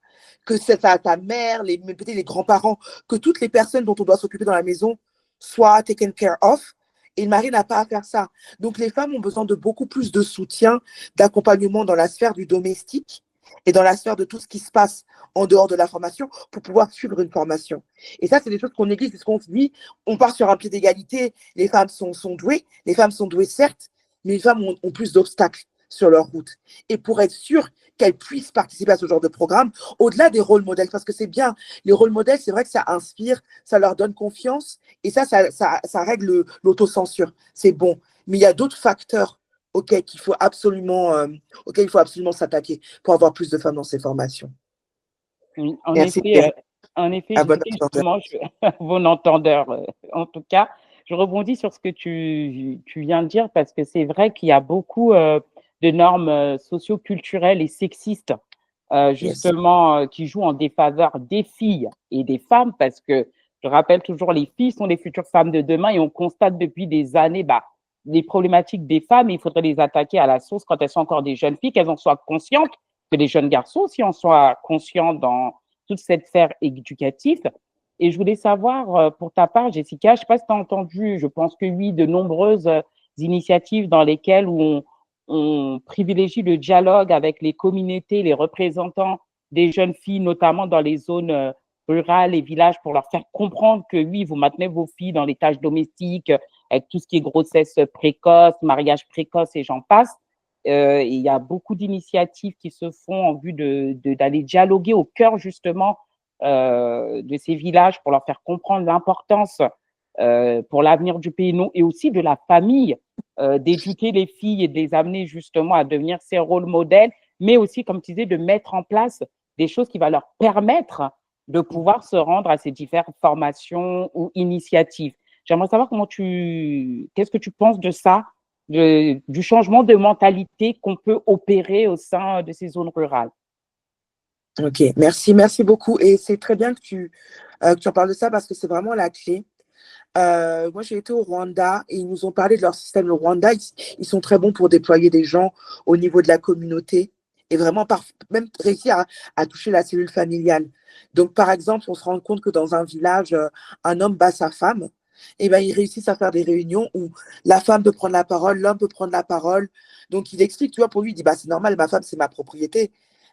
que c'est ta mère, peut-être les grands-parents, que toutes les personnes dont on doit s'occuper dans la maison soient taken care of. Et le mari n'a pas à faire ça. Donc, les femmes ont besoin de beaucoup plus de soutien, d'accompagnement dans la sphère du domestique et dans la sphère de tout ce qui se passe en dehors de la formation pour pouvoir suivre une formation. Et ça, c'est des choses qu'on néglige parce qu'on se dit, on part sur un pied d'égalité, les femmes sont douées, certes, mais les femmes ont plus d'obstacles sur leur route. Et pour être sûr qu'elles puissent participer à ce genre de programme, au-delà des rôles modèles, parce que c'est bien, les rôles modèles, c'est vrai que ça inspire, ça leur donne confiance, et ça règle l'autocensure. C'est bon. Mais il y a d'autres facteurs auxquels il faut absolument s'attaquer pour avoir plus de femmes dans ces formations. En effet, justement, bon entendeur, en tout cas, je rebondis sur ce que tu viens de dire parce que c'est vrai qu'il y a beaucoup de normes socio-culturelles et sexistes, justement, qui jouent en défaveur des filles et des femmes parce que je rappelle toujours, les filles sont les futures femmes de demain et on constate depuis des années, les problématiques des femmes, il faudrait les attaquer à la source quand elles sont encore des jeunes filles, qu'elles en soient conscientes, que les jeunes garçons aussi en soient conscients dans toute cette sphère éducative. Et je voulais savoir, pour ta part, Jessica, je ne sais pas si tu as entendu, je pense que oui, de nombreuses initiatives dans lesquelles on privilégie le dialogue avec les communautés, les représentants des jeunes filles, notamment dans les zones rurales et villages, pour leur faire comprendre que oui, vous maintenez vos filles dans les tâches domestiques, avec tout ce qui est grossesse précoce, mariage précoce et j'en passe. Il y a beaucoup d'initiatives qui se font en vue d'aller dialoguer au cœur justement de ces villages pour leur faire comprendre l'importance pour l'avenir du pays et aussi de la famille d'éduquer les filles et de les amener justement à devenir ces rôles modèles, mais aussi, comme tu disais, de mettre en place des choses qui vont leur permettre de pouvoir se rendre à ces différentes formations ou initiatives. J'aimerais savoir qu'est-ce que tu penses de ça, du changement de mentalité qu'on peut opérer au sein de ces zones rurales. Ok, merci beaucoup. Et c'est très bien que tu en parles de ça parce que c'est vraiment la clé. Moi, j'ai été au Rwanda et ils nous ont parlé de leur système. Le Rwanda, ils sont très bons pour déployer des gens au niveau de la communauté et vraiment même réussir à toucher la cellule familiale. Donc, par exemple, on se rend compte que dans un village, un homme bat sa femme, et ben, ils réussissent à faire des réunions où la femme peut prendre la parole, l'homme peut prendre la parole. Donc, il explique, tu vois, pour lui, il dit, bah, c'est normal, ma femme, c'est ma propriété.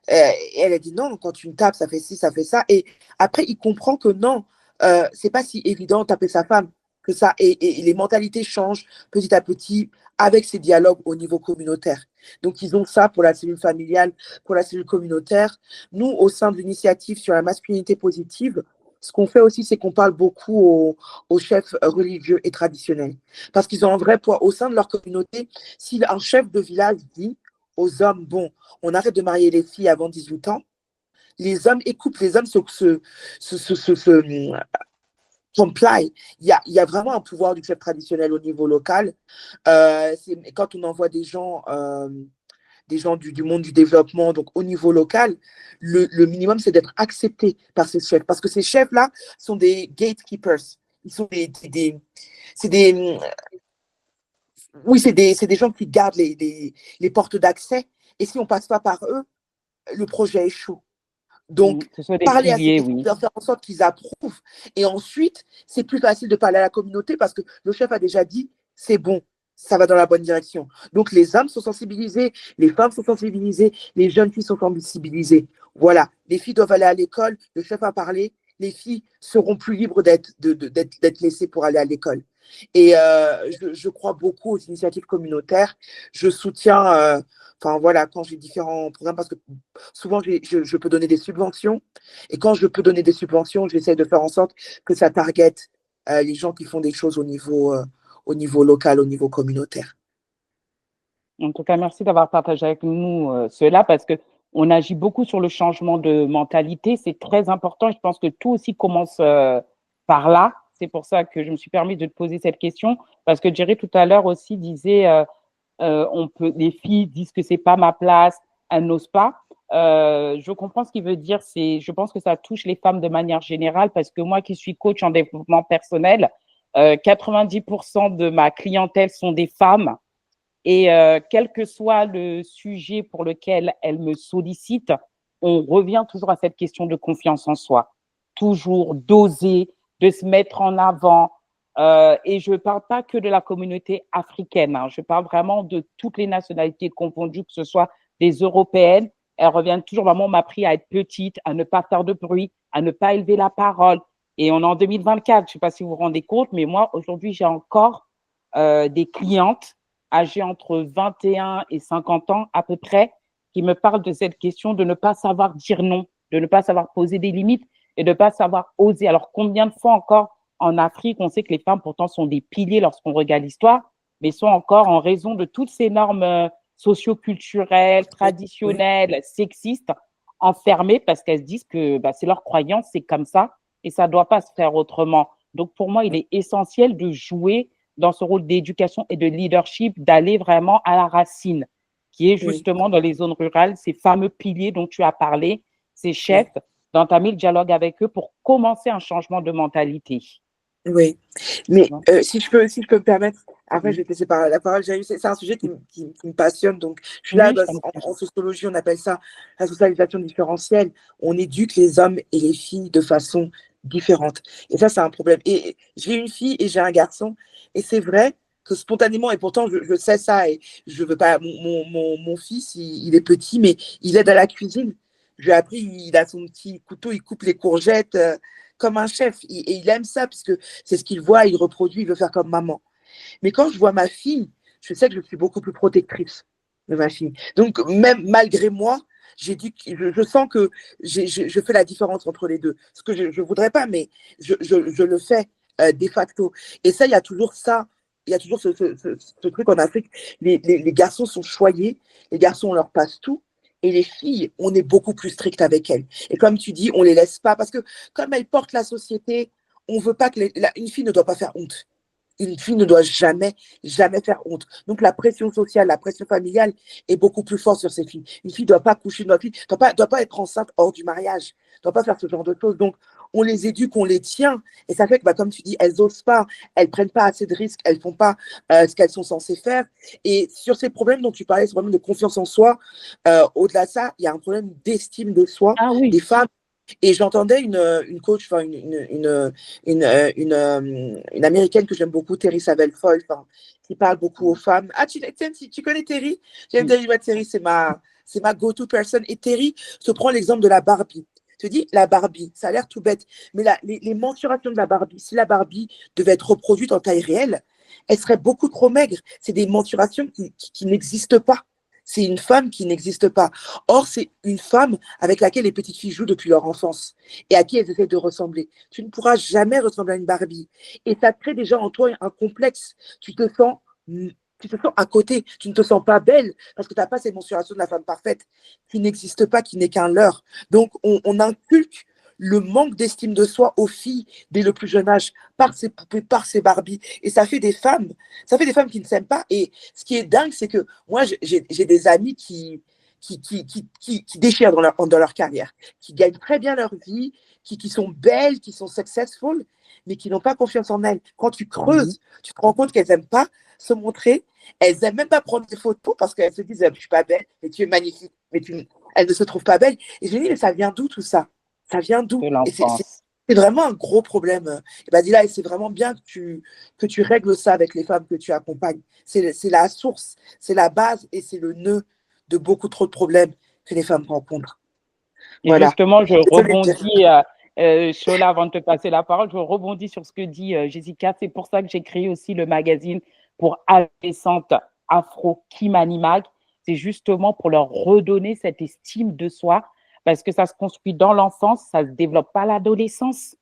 Et elle a dit, non, quand tu me tapes, ça fait ci, ça fait ça. Et après, il comprend que non, c'est pas si évident de taper sa femme que ça. Et les mentalités changent petit à petit avec ces dialogues au niveau communautaire. Donc, ils ont ça pour la cellule familiale, pour la cellule communautaire. Nous, au sein de l'initiative sur la masculinité positive, ce qu'on fait aussi, c'est qu'on parle beaucoup aux chefs religieux et traditionnels. Parce qu'ils ont un vrai poids au sein de leur communauté. Si un chef de village dit aux hommes, bon, on arrête de marier les filles avant 18 ans, les hommes écoutent, les hommes se comply. Il y a vraiment un pouvoir du chef traditionnel au niveau local. Quand on envoie des gens du monde du développement, donc au niveau local, le minimum, c'est d'être accepté par ces chefs. Parce que ces chefs-là sont des gatekeepers. Ils sont c'est des gens qui gardent les portes d'accès. Et si on ne passe pas par eux, le projet échoue. Donc, ce sont des parler piliers, à ces équipes, faire en sorte qu'ils approuvent. Et ensuite, c'est plus facile de parler à la communauté parce que le chef a déjà dit, c'est bon, ça va dans la bonne direction. Donc, les hommes sont sensibilisés, les femmes sont sensibilisées, les jeunes filles sont sensibilisées. Voilà, les filles doivent aller à l'école, le chef a parlé, les filles seront plus libres d'être laissées pour aller à l'école. Et je crois beaucoup aux initiatives communautaires. Je soutiens, voilà, quand j'ai différents programmes, parce que souvent je peux donner des subventions. Et quand je peux donner des subventions, j'essaie de faire en sorte que ça target les gens qui font des choses au niveau local, au niveau communautaire. En tout cas, merci d'avoir partagé avec nous cela parce que on agit beaucoup sur le changement de mentalité. C'est très important. Je pense que tout aussi commence par là. C'est pour ça que je me suis permis de te poser cette question parce que Jerry tout à l'heure aussi disait les filles disent que c'est pas ma place, elles n'osent pas. Je comprends ce qu'il veut dire. Je pense que ça touche les femmes de manière générale parce que moi qui suis coach en développement personnel, 90% de ma clientèle sont des femmes. Et quel que soit le sujet pour lequel elles me sollicitent, on revient toujours à cette question de confiance en soi. Toujours d'oser, de se mettre en avant. Et je ne parle pas que de la communauté africaine. Hein. Je parle vraiment de toutes les nationalités confondues, que ce soit des européennes. Elles reviennent toujours. Maman m'a appris à être petite, à ne pas faire de bruit, à ne pas élever la parole. Et on est en 2024. Je ne sais pas si vous vous rendez compte, mais moi, aujourd'hui, j'ai encore des clientes âgées entre 21 et 50 ans à peu près, qui me parlent de cette question de ne pas savoir dire non, de ne pas savoir poser des limites et de ne pas savoir oser. Alors, combien de fois encore en Afrique, on sait que les femmes pourtant sont des piliers lorsqu'on regarde l'histoire, mais sont encore en raison de toutes ces normes socioculturelles, traditionnelles, sexistes, enfermées parce qu'elles se disent que c'est leur croyance, c'est comme ça et ça ne doit pas se faire autrement. Donc, pour moi, il est essentiel de jouer dans ce rôle d'éducation et de leadership, d'aller vraiment à la racine, qui est justement dans les zones rurales, ces fameux piliers dont tu as parlé, ces chefs, d'entamer le dialogue avec eux pour commencer un changement de mentalité. Oui, mais si je peux me permettre, après je vais te laisser la parole, c'est un sujet qui me passionne, donc je suis là, en sociologie, on appelle ça la socialisation différentielle, on éduque les hommes et les filles de façon différente, et ça c'est un problème, et j'ai une fille et j'ai un garçon, et c'est vrai que spontanément, et pourtant je sais ça, et je veux pas, mon fils, il est petit, mais il aide à la cuisine, je lui ai appris, il a son petit couteau, il coupe les courgettes, comme un chef, et il aime ça, puisque c'est ce qu'il voit, il reproduit, il veut faire comme maman. Mais quand je vois ma fille, je sais que je suis beaucoup plus protectrice de ma fille. Donc, même malgré moi, je sens que je fais la différence entre les deux. Ce que je ne voudrais pas, mais je le fais de facto. Et ça, il y a toujours ça il y a toujours ce truc en Afrique, les garçons sont choyés, les garçons, on leur passe tout, et les filles, on est beaucoup plus strict avec elles. Et comme tu dis, on les laisse pas, parce que comme elles portent la société, on veut pas que une fille ne doit pas faire honte. Une fille ne doit jamais, jamais faire honte. Donc, la pression sociale, la pression familiale est beaucoup plus forte sur ces filles. Une fille ne doit pas coucher, une fille ne doit pas être enceinte hors du mariage, ne doit pas faire ce genre de choses. Donc, on les éduque, on les tient. Et ça fait que, bah, comme tu dis, elles n'osent pas, elles ne prennent pas assez de risques, elles ne font pas ce qu'elles sont censées faire. Et sur ces problèmes dont tu parlais, ce problème de confiance en soi, au-delà de ça, il y a un problème d'estime de soi Ah oui. des femmes. Et j'entendais une coach, enfin une américaine que j'aime beaucoup, Terry Savelle Foy, qui parle beaucoup aux femmes. Ah, tu connais Terry? J'aime Terry Terry, c'est ma go-to person. Et Terry se prend l'exemple de la Barbie. Je te dis, la Barbie, ça a l'air tout bête, mais les mensurations de la Barbie, si la Barbie devait être reproduite en taille réelle, elle serait beaucoup trop maigre. C'est des mensurations qui n'existent pas. C'est une femme qui n'existe pas. Or, c'est une femme avec laquelle les petites filles jouent depuis leur enfance et à qui elles essaient de ressembler. Tu ne pourras jamais ressembler à une Barbie. Et ça crée déjà en toi un complexe. Tu te sens à côté. Tu ne te sens pas belle parce que tu n'as pas cette mensuration de la femme parfaite qui n'existe pas, qui n'est qu'un leurre. Donc, on inculque le manque d'estime de soi aux filles dès le plus jeune âge par ces poupées, par ces Barbies. Et ça fait des femmes qui ne s'aiment pas. Et ce qui est dingue, c'est que moi, j'ai des amis qui déchirent dans leur carrière, qui gagnent très bien leur vie, qui sont belles, qui sont successful, mais qui n'ont pas confiance en elles. Quand tu creuses, tu te rends compte qu'elles n'aiment pas se montrer, elles n'aiment même pas prendre des photos parce qu'elles se disent, je ne suis pas belle, mais tu es magnifique, mais elles ne se trouvent pas belles. Et je me dis, mais ça vient d'où tout ça? Ça vient d'où? De Et l'enfance. c'est vraiment un gros problème. Et ben, Dila, c'est vraiment bien que tu règles ça avec les femmes que tu accompagnes. C'est la source, c'est la base et c'est le nœud de beaucoup trop de problèmes que les femmes rencontrent. Et Voilà. justement, je Désolée de dire. rebondis, Shola, avant de te passer la parole, je rebondis sur ce que dit Jessica. C'est pour ça que j'ai créé aussi le magazine pour adolescentes afro Kimani Mag. C'est justement pour leur redonner cette estime de soi, parce que ça se construit dans l'enfance, ça ne se développe pas à l'adolescence.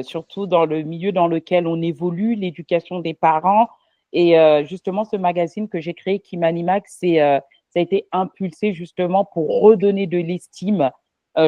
Surtout dans le milieu dans lequel on évolue, l'éducation des parents. Et justement, ce magazine que j'ai créé, Kimani Mag, ça a été impulsé justement pour redonner de l'estime,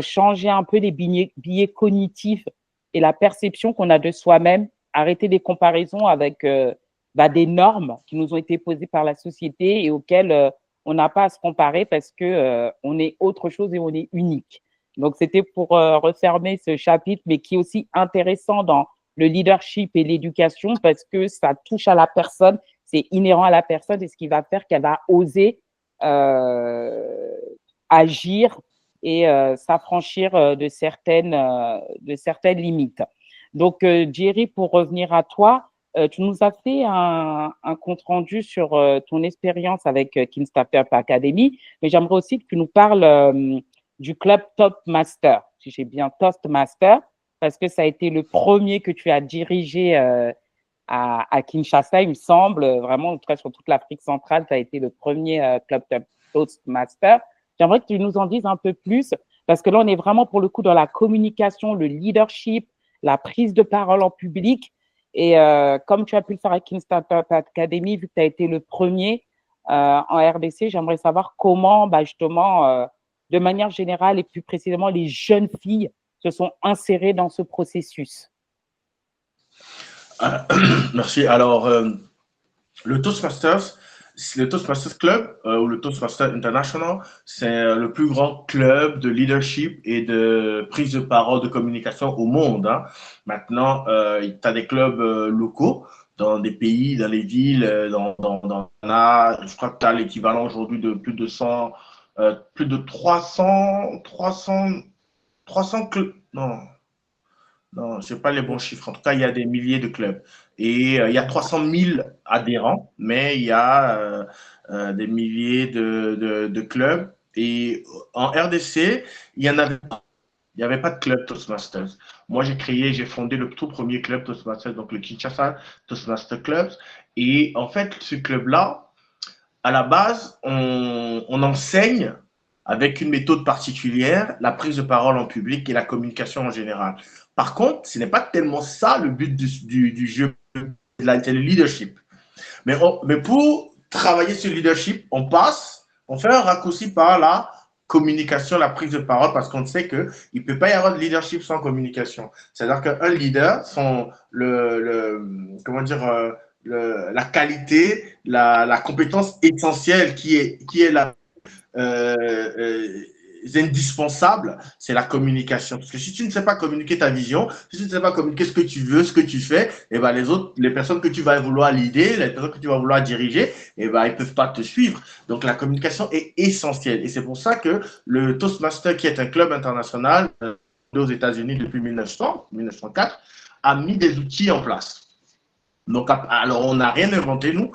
changer un peu les biais cognitifs et la perception qu'on a de soi-même, arrêter des comparaisons avec des normes qui nous ont été posées par la société et auxquelles on n'a pas à se comparer parce que on est autre chose et on est unique. Donc, c'était pour refermer ce chapitre, mais qui est aussi intéressant dans le leadership et l'éducation parce que ça touche à la personne, c'est inhérent à la personne et ce qui va faire qu'elle va oser agir et s'affranchir de certaines limites. Donc, Jerry, pour revenir à toi, tu nous as fait un compte-rendu sur ton expérience avec King's Startup Academy, mais j'aimerais aussi que tu nous parles du club Toastmaster, si j'ai bien Toastmaster, parce que ça a été le premier que tu as dirigé à Kinshasa, il me semble, vraiment, en tout cas sur toute l'Afrique centrale, tu as été le premier club Toastmaster. J'aimerais que tu nous en dises un peu plus, parce que là, on est vraiment pour le coup dans la communication, le leadership, la prise de parole en public. Et comme tu as pu le faire avec King Startup Academy, vu que tu as été le premier en RDC, j'aimerais savoir comment, justement, de manière générale et plus précisément, les jeunes filles se sont insérées dans ce processus. Merci. Alors, le Toastmasters Club ou le Toastmasters International, c'est le plus grand club de leadership et de prise de parole, de communication au monde. Hein. Maintenant, tu as des clubs locaux dans des pays, dans les villes, je crois que tu as l'équivalent aujourd'hui de plus de 300 clubs. Non, ce n'est pas les bons chiffres. En tout cas, il y a des milliers de clubs. Et il y a 300 000 adhérents, mais il y a des milliers de clubs. Et en RDC, il n'y avait pas de club Toastmasters. Moi, j'ai fondé le tout premier club Toastmasters, donc le Kinshasa Toastmasters Club. Et en fait, ce club-là, à la base, on enseigne avec une méthode particulière la prise de parole en public et la communication en général. Par contre, ce n'est pas tellement ça le but du jeu c'est le leadership. Mais pour travailler sur le leadership, on fait un raccourci par la communication, la prise de parole, parce qu'on sait qu'il ne peut pas y avoir de leadership sans communication. C'est-à-dire qu'un leader, la qualité, la compétence essentielle qui est la indispensable, c'est la communication. Parce que si tu ne sais pas communiquer ta vision, si tu ne sais pas communiquer ce que tu veux, ce que tu fais, et ben les personnes que tu vas vouloir leader, les personnes que tu vas vouloir diriger, et ben ils peuvent pas te suivre. Donc la communication est essentielle. Et c'est pour ça que le Toastmaster, qui est un club international aux États-Unis depuis 1904, a mis des outils en place. Donc, alors, on n'a rien inventé, nous.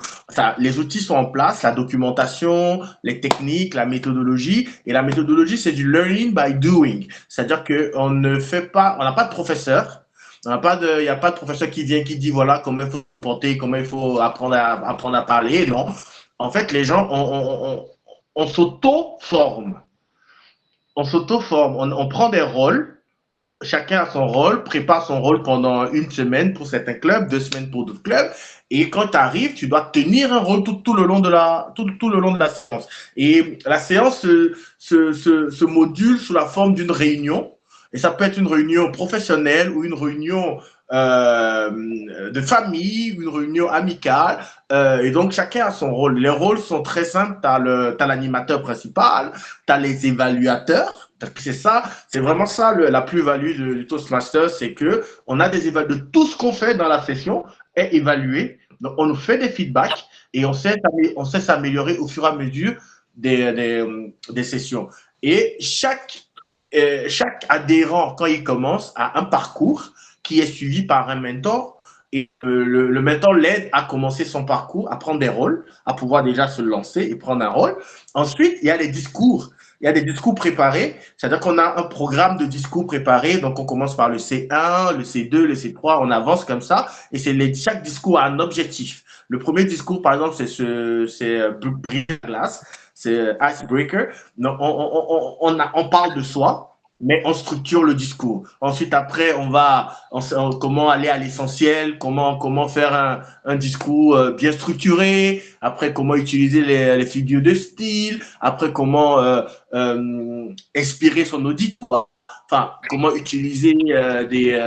Les outils sont en place, la documentation, les techniques, la méthodologie. Et la méthodologie, c'est du learning by doing. C'est-à-dire qu'on n'a pas de professeur. Il n'y a pas de professeur qui vient, qui dit, voilà, comment il faut porter, comment il faut apprendre à parler. Non. En fait, les gens, on s'auto-forme. On prend des rôles. Chacun a son rôle, prépare son rôle pendant une semaine pour certains clubs, 2 semaines pour d'autres clubs. Et quand tu arrives, tu dois tenir un rôle tout le long de la séance. Et la séance se module sous la forme d'une réunion. Et ça peut être une réunion professionnelle ou une réunion de famille, une réunion amicale. Et donc, chacun a son rôle. Les rôles sont très simples. Tu as l'animateur principal, tu as les évaluateurs. C'est vraiment ça la plus-value du Toastmaster, c'est que on a des évaluations de tout ce qu'on fait dans la session est évalué. Donc, on nous fait des feedbacks et on sait s'améliorer au fur et à mesure des sessions. Et chaque adhérent, quand il commence, a un parcours qui est suivi par un mentor. Et le mentor l'aide à commencer son parcours, à prendre des rôles, à pouvoir déjà se lancer et prendre un rôle. Ensuite, il y a les discours. Il y a des discours préparés, c'est-à-dire qu'on a un programme de discours préparé. Donc, on commence par le C1, le C2, le C3, on avance comme ça. Et chaque discours a un objectif. Le premier discours, par exemple, c'est Brise la glace, c'est Icebreaker. Donc, on parle de soi, mais on structure le discours. Ensuite, après, comment aller à l'essentiel, comment faire un discours bien structuré. Après, comment utiliser les figures de style. Après, comment inspirer son auditoire. Enfin, comment utiliser des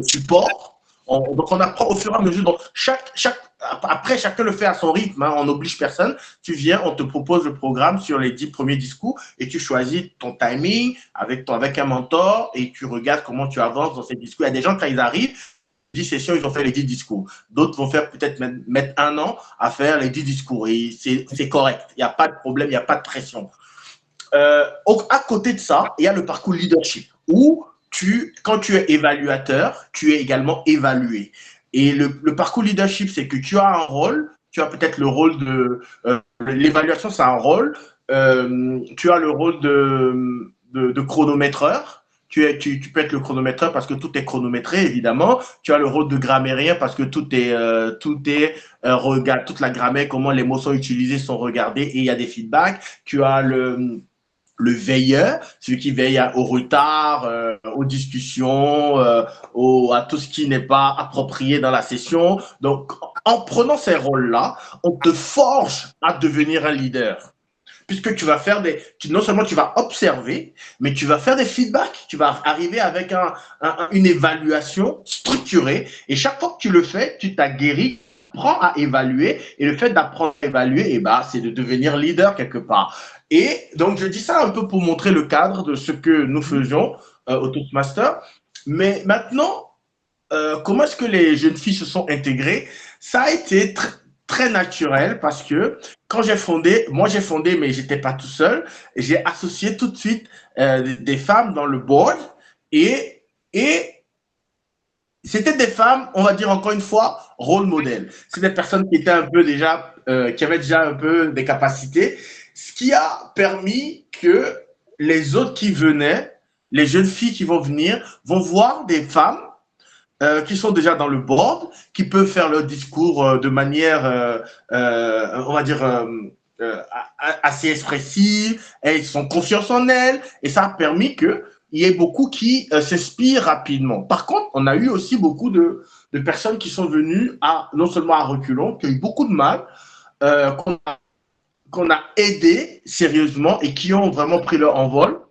supports. Donc, on apprend au fur et à mesure. Donc, après, chacun le fait à son rythme. Hein, on n'oblige personne. Tu viens, on te propose le programme sur les 10 premiers discours et tu choisis ton timing avec un mentor et tu regardes comment tu avances dans ces discours. Il y a des gens, quand ils arrivent, 10 sessions, ils ont fait les 10 discours. D'autres vont faire peut-être mettre 1 an à faire les 10 discours. Et c'est correct. Il n'y a pas de problème, il n'y a pas de pression. À côté de ça, il y a le parcours leadership où quand tu es évaluateur, tu es également évalué. Et le parcours leadership, c'est que tu as un rôle, tu as peut-être le rôle de… l'évaluation, c'est un rôle. Tu as le rôle de chronométreur. Tu peux être le chronométreur parce que tout est chronométré, évidemment. Tu as le rôle de grammairien parce que toute la grammaire, comment les mots sont utilisés, sont regardés et il y a des feedbacks. Tu as le veilleur, celui qui veille au retard, aux discussions, à tout ce qui n'est pas approprié dans la session. Donc, en prenant ces rôles-là, on te forge à devenir un leader. Puisque tu vas faire non seulement tu vas observer, mais tu vas faire des feedbacks. Tu vas arriver avec une évaluation structurée. Et chaque fois que tu le fais, tu t'aguerris, apprends à évaluer. Et le fait d'apprendre à évaluer, c'est de devenir leader quelque part. Et donc, je dis ça un peu pour montrer le cadre de ce que nous faisions au Toastmaster. Mais maintenant, comment est-ce que les jeunes filles se sont intégrées? Ça a été très naturel parce que quand j'ai fondé, mais j'étais pas tout seul. J'ai associé tout de suite des femmes dans le board et c'était des femmes, on va dire encore une fois, rôle modèle. C'est des personnes qui étaient un peu déjà, qui avaient déjà un peu des capacités. Ce qui a permis que les autres qui venaient, les jeunes filles qui vont venir, vont voir des femmes qui sont déjà dans le board, qui peuvent faire leur discours de manière, on va dire, assez expressive. Elles sont confiantes en elles et ça a permis qu'il y ait beaucoup qui s'inspirent rapidement. Par contre, on a eu aussi beaucoup de de personnes qui sont venues non seulement à reculons, qui ont eu beaucoup de mal, qu'on a aidé sérieusement et qui ont vraiment pris leur envol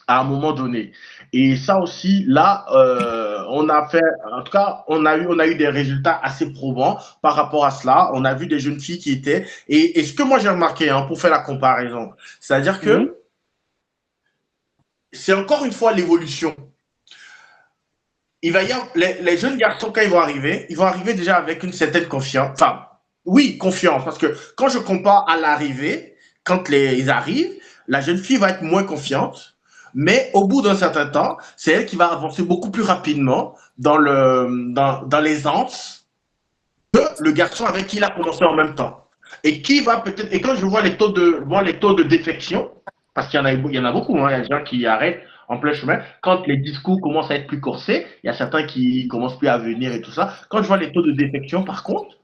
à un moment donné. Et ça aussi, là, on a fait, en tout cas, on a eu des résultats assez probants par rapport à cela. On a vu des jeunes filles qui étaient, et ce que moi j'ai remarqué, hein, pour faire la comparaison, c'est-à-dire que c'est encore une fois l'évolution. Il va y avoir, les jeunes garçons, quand ils vont arriver déjà avec une certaine confiance. Enfin, oui, confiance, parce que quand je compare à l'arrivée, quand ils arrivent, la jeune fille va être moins confiante. Mais au bout d'un certain temps, c'est elle qui va avancer beaucoup plus rapidement dans l'aisance que le garçon avec qui il a commencé en même temps. Et qui va peut-être, et quand je vois les taux de défection, parce qu'il y en a beaucoup, hein, il y a des gens qui arrêtent en plein chemin, quand les discours commencent à être plus corsés, il y a certains qui commencent plus à venir et tout ça. Quand je vois les taux de défection, par contre,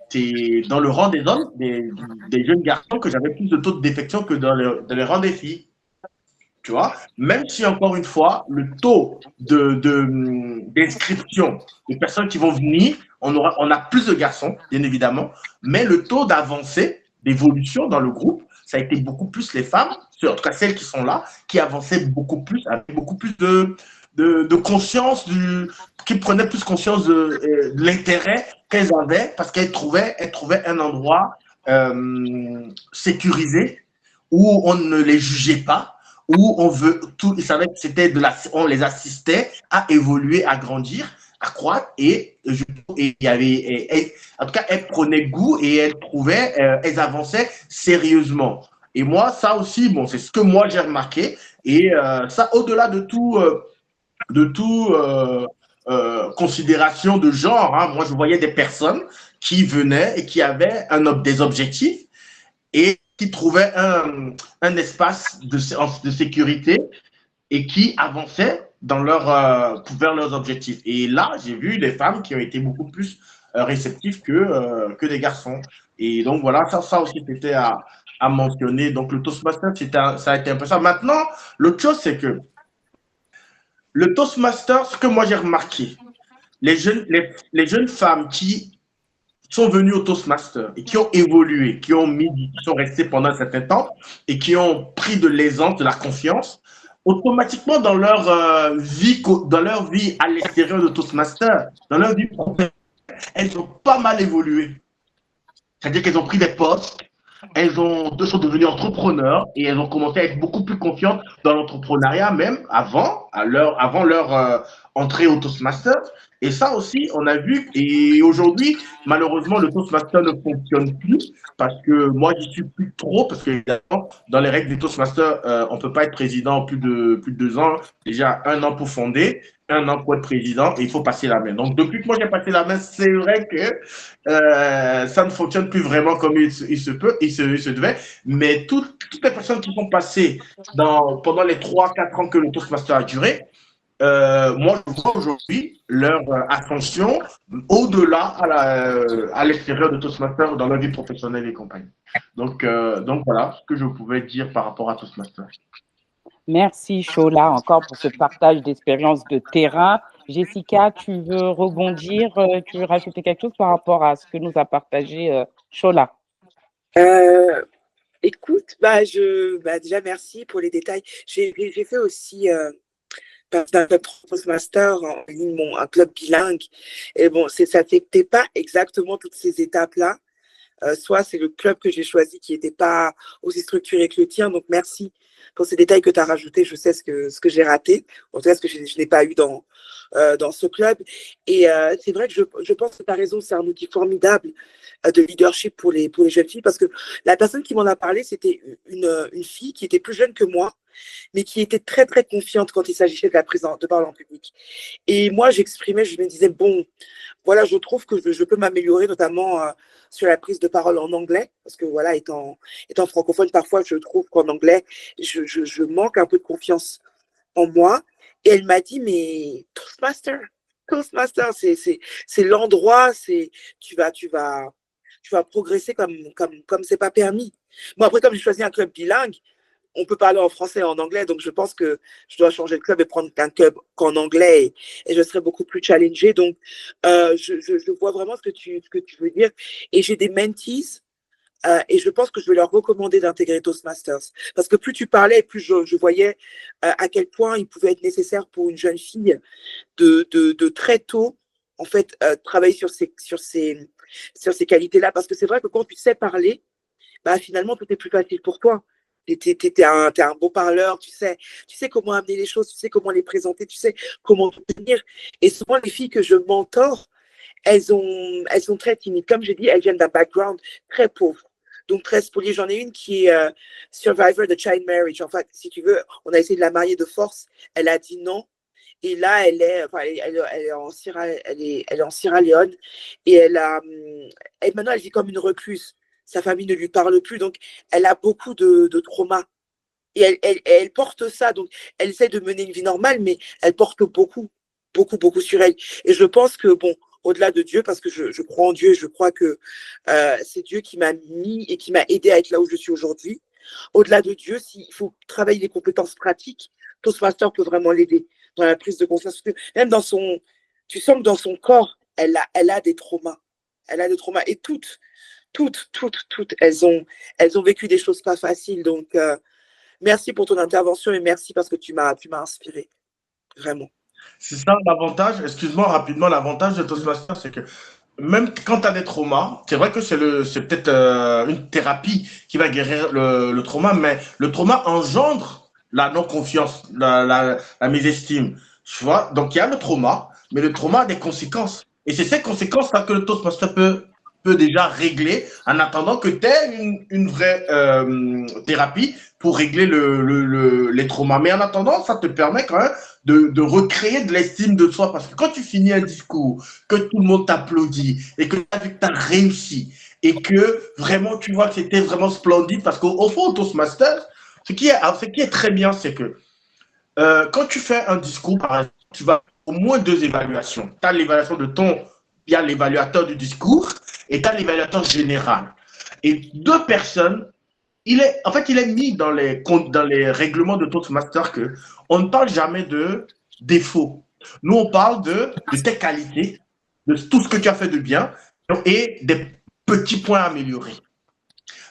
c'est dans le rang des hommes, des jeunes garçons, que j'avais plus de taux de défection que dans les rangs des filles. Tu vois, même si encore une fois, le taux d'inscription de personnes qui vont venir, on a plus de garçons, bien évidemment, mais le taux d'avancée, d'évolution dans le groupe, ça a été beaucoup plus les femmes, en tout cas celles qui sont là, qui avançaient beaucoup plus, avec beaucoup plus de conscience, qui prenaient plus conscience de l'intérêt qu'elles avaient, parce qu'elles trouvaient un endroit sécurisé où on ne les jugeait pas, où on veut tout, ils savaient que on les assistait à évoluer, à grandir, à croître, et il y avait, en tout cas, elles prenaient goût et elles avançaient sérieusement. Et moi, ça aussi, bon, c'est ce que moi j'ai remarqué, et ça, au-delà de tout considération de genre, hein, moi je voyais des personnes qui venaient et qui avaient des objectifs et qui trouvaient un espace de sécurité et qui avançaient vers leurs objectifs. Et là, j'ai vu des femmes qui ont été beaucoup plus réceptives que des garçons. Et donc voilà, ça aussi c'était à mentionner. Donc le Toastmaster, ça a été un peu ça. Maintenant, l'autre chose, c'est que le Toastmaster, ce que moi j'ai remarqué, les jeunes femmes qui sont venues au Toastmaster et qui ont évolué, qui sont restées pendant un certain temps et qui ont pris de l'aisance, de la confiance, automatiquement dans leur vie à l'extérieur de Toastmaster, dans leur vie professionnelle, elles ont pas mal évolué. C'est-à-dire qu'elles ont pris des postes, sont devenues entrepreneurs et elles ont commencé à être beaucoup plus confiantes dans l'entrepreneuriat même avant leur entrée au Toastmaster. Et ça aussi, on a vu. Et aujourd'hui, malheureusement, le Toastmaster ne fonctionne plus parce que moi, j'y suis plus trop parce que dans les règles du Toastmaster, on ne peut pas être président plus de 2 ans. Déjà, 1 an pour fonder, 1 an pour être président et il faut passer la main. Donc, depuis que moi, j'ai passé la main, c'est vrai que ça ne fonctionne plus vraiment comme il se devait. Mais toutes les personnes qui sont passées pendant les 3-4 ans que le Toastmaster a duré, moi, je vois aujourd'hui leur ascension au-delà à l'extérieur de Toastmaster dans leur vie professionnelle et compagnie. Donc voilà ce que je pouvais dire par rapport à Toastmaster. Merci Shola encore pour ce partage d'expérience de terrain. Jessica, tu veux rebondir, tu veux rajouter quelque chose par rapport à ce que nous a partagé Shola? Écoute, déjà merci pour les détails. J'ai fait aussi d'un club Toastmaster en ligne, un club bilingue. Et bon, ça n'affectait pas exactement toutes ces étapes-là. Soit c'est le club que j'ai choisi qui n'était pas aussi structuré que le tien. Donc, merci pour ces détails que tu as rajoutés. Je sais ce que j'ai raté. En tout cas, ce que je n'ai pas eu dans ce club. Et c'est vrai que je pense que tu as raison. C'est un outil formidable de leadership pour les jeunes filles. Parce que la personne qui m'en a parlé, c'était une fille qui était plus jeune que moi, mais qui était très, très confiante quand il s'agissait de parler en public. Et moi, je me disais, bon, voilà, je trouve que je peux m'améliorer, notamment sur la prise de parole en anglais, parce que voilà, étant francophone, parfois, je trouve qu'en anglais, je manque un peu de confiance en moi. Et elle m'a dit, mais Toastmaster, c'est l'endroit, tu vas progresser comme c'est pas permis. Bon, après, comme j'ai choisi un club bilingue, on peut parler en français et en anglais, donc je pense que je dois changer de club et prendre un club qu'en anglais et je serai beaucoup plus challengée. Donc, je vois vraiment ce que tu veux dire. Et j'ai des mentees et je pense que je vais leur recommander d'intégrer Toastmasters. Parce que plus tu parlais, plus je voyais à quel point il pouvait être nécessaire pour une jeune fille de très tôt, en fait, travailler sur ces qualités-là. Parce que c'est vrai que quand tu sais parler, bah, finalement, tout est plus facile pour toi. T'es un beau parleur, tu sais comment amener les choses, tu sais comment les présenter, tu sais comment tenir. Et souvent, les filles que je mentor, elles sont très timides. Comme j'ai dit, elles viennent d'un background très pauvre. Donc, très spolié. J'en ai une qui est survivor de child marriage. Enfin, si tu veux, on a essayé de la marier de force. Elle a dit non. Et là, elle est en elle est en Sierra Leone. Et maintenant, elle vit comme une recluse. Sa famille ne lui parle plus. Donc, elle a beaucoup de traumas. Et elle porte ça. Donc, elle essaie de mener une vie normale, mais elle porte beaucoup sur elle. Et je pense que, bon, au-delà de Dieu, parce que je crois en Dieu, je crois que c'est Dieu qui m'a mis et qui m'a aidé à être là où je suis aujourd'hui. Au-delà de Dieu, s'il faut travailler les compétences pratiques, Toastmaster peut vraiment l'aider dans la prise de conscience. Même tu sens que dans son corps, elle a des traumas. Elle a des traumas. Et toutes, elles ont vécu des choses pas faciles. Donc, merci pour ton intervention et merci parce que tu m'as inspiré. Vraiment. C'est ça l'avantage, excuse-moi rapidement, l'avantage de Toastmaster, c'est que même quand tu as des traumas, c'est vrai que c'est peut-être une thérapie qui va guérir le trauma, mais le trauma engendre la non-confiance, la mésestime. Tu vois? Donc il y a le trauma, mais le trauma a des conséquences. Et c'est ces conséquences-là que le Toastmaster peut déjà régler en attendant que tu aies une vraie thérapie pour régler les traumas. Mais en attendant, ça te permet quand même de recréer de l'estime de soi. Parce que quand tu finis un discours, que tout le monde t'applaudit et que tu as vu que tu as réussi et que vraiment tu vois que c'était vraiment splendide, parce qu'au fond, au Toastmaster, ce qui est très bien, c'est que quand tu fais un discours, par exemple, tu vas au moins deux évaluations. Tu as l'évaluation de ton, il y a l'évaluateur du discours et tu as l'évaluateur général. Et deux personnes, il est mis dans les règlements de Toastmaster que on ne parle jamais de défauts. Nous, on parle de tes qualités, de tout ce que tu as fait de bien et des petits points améliorés.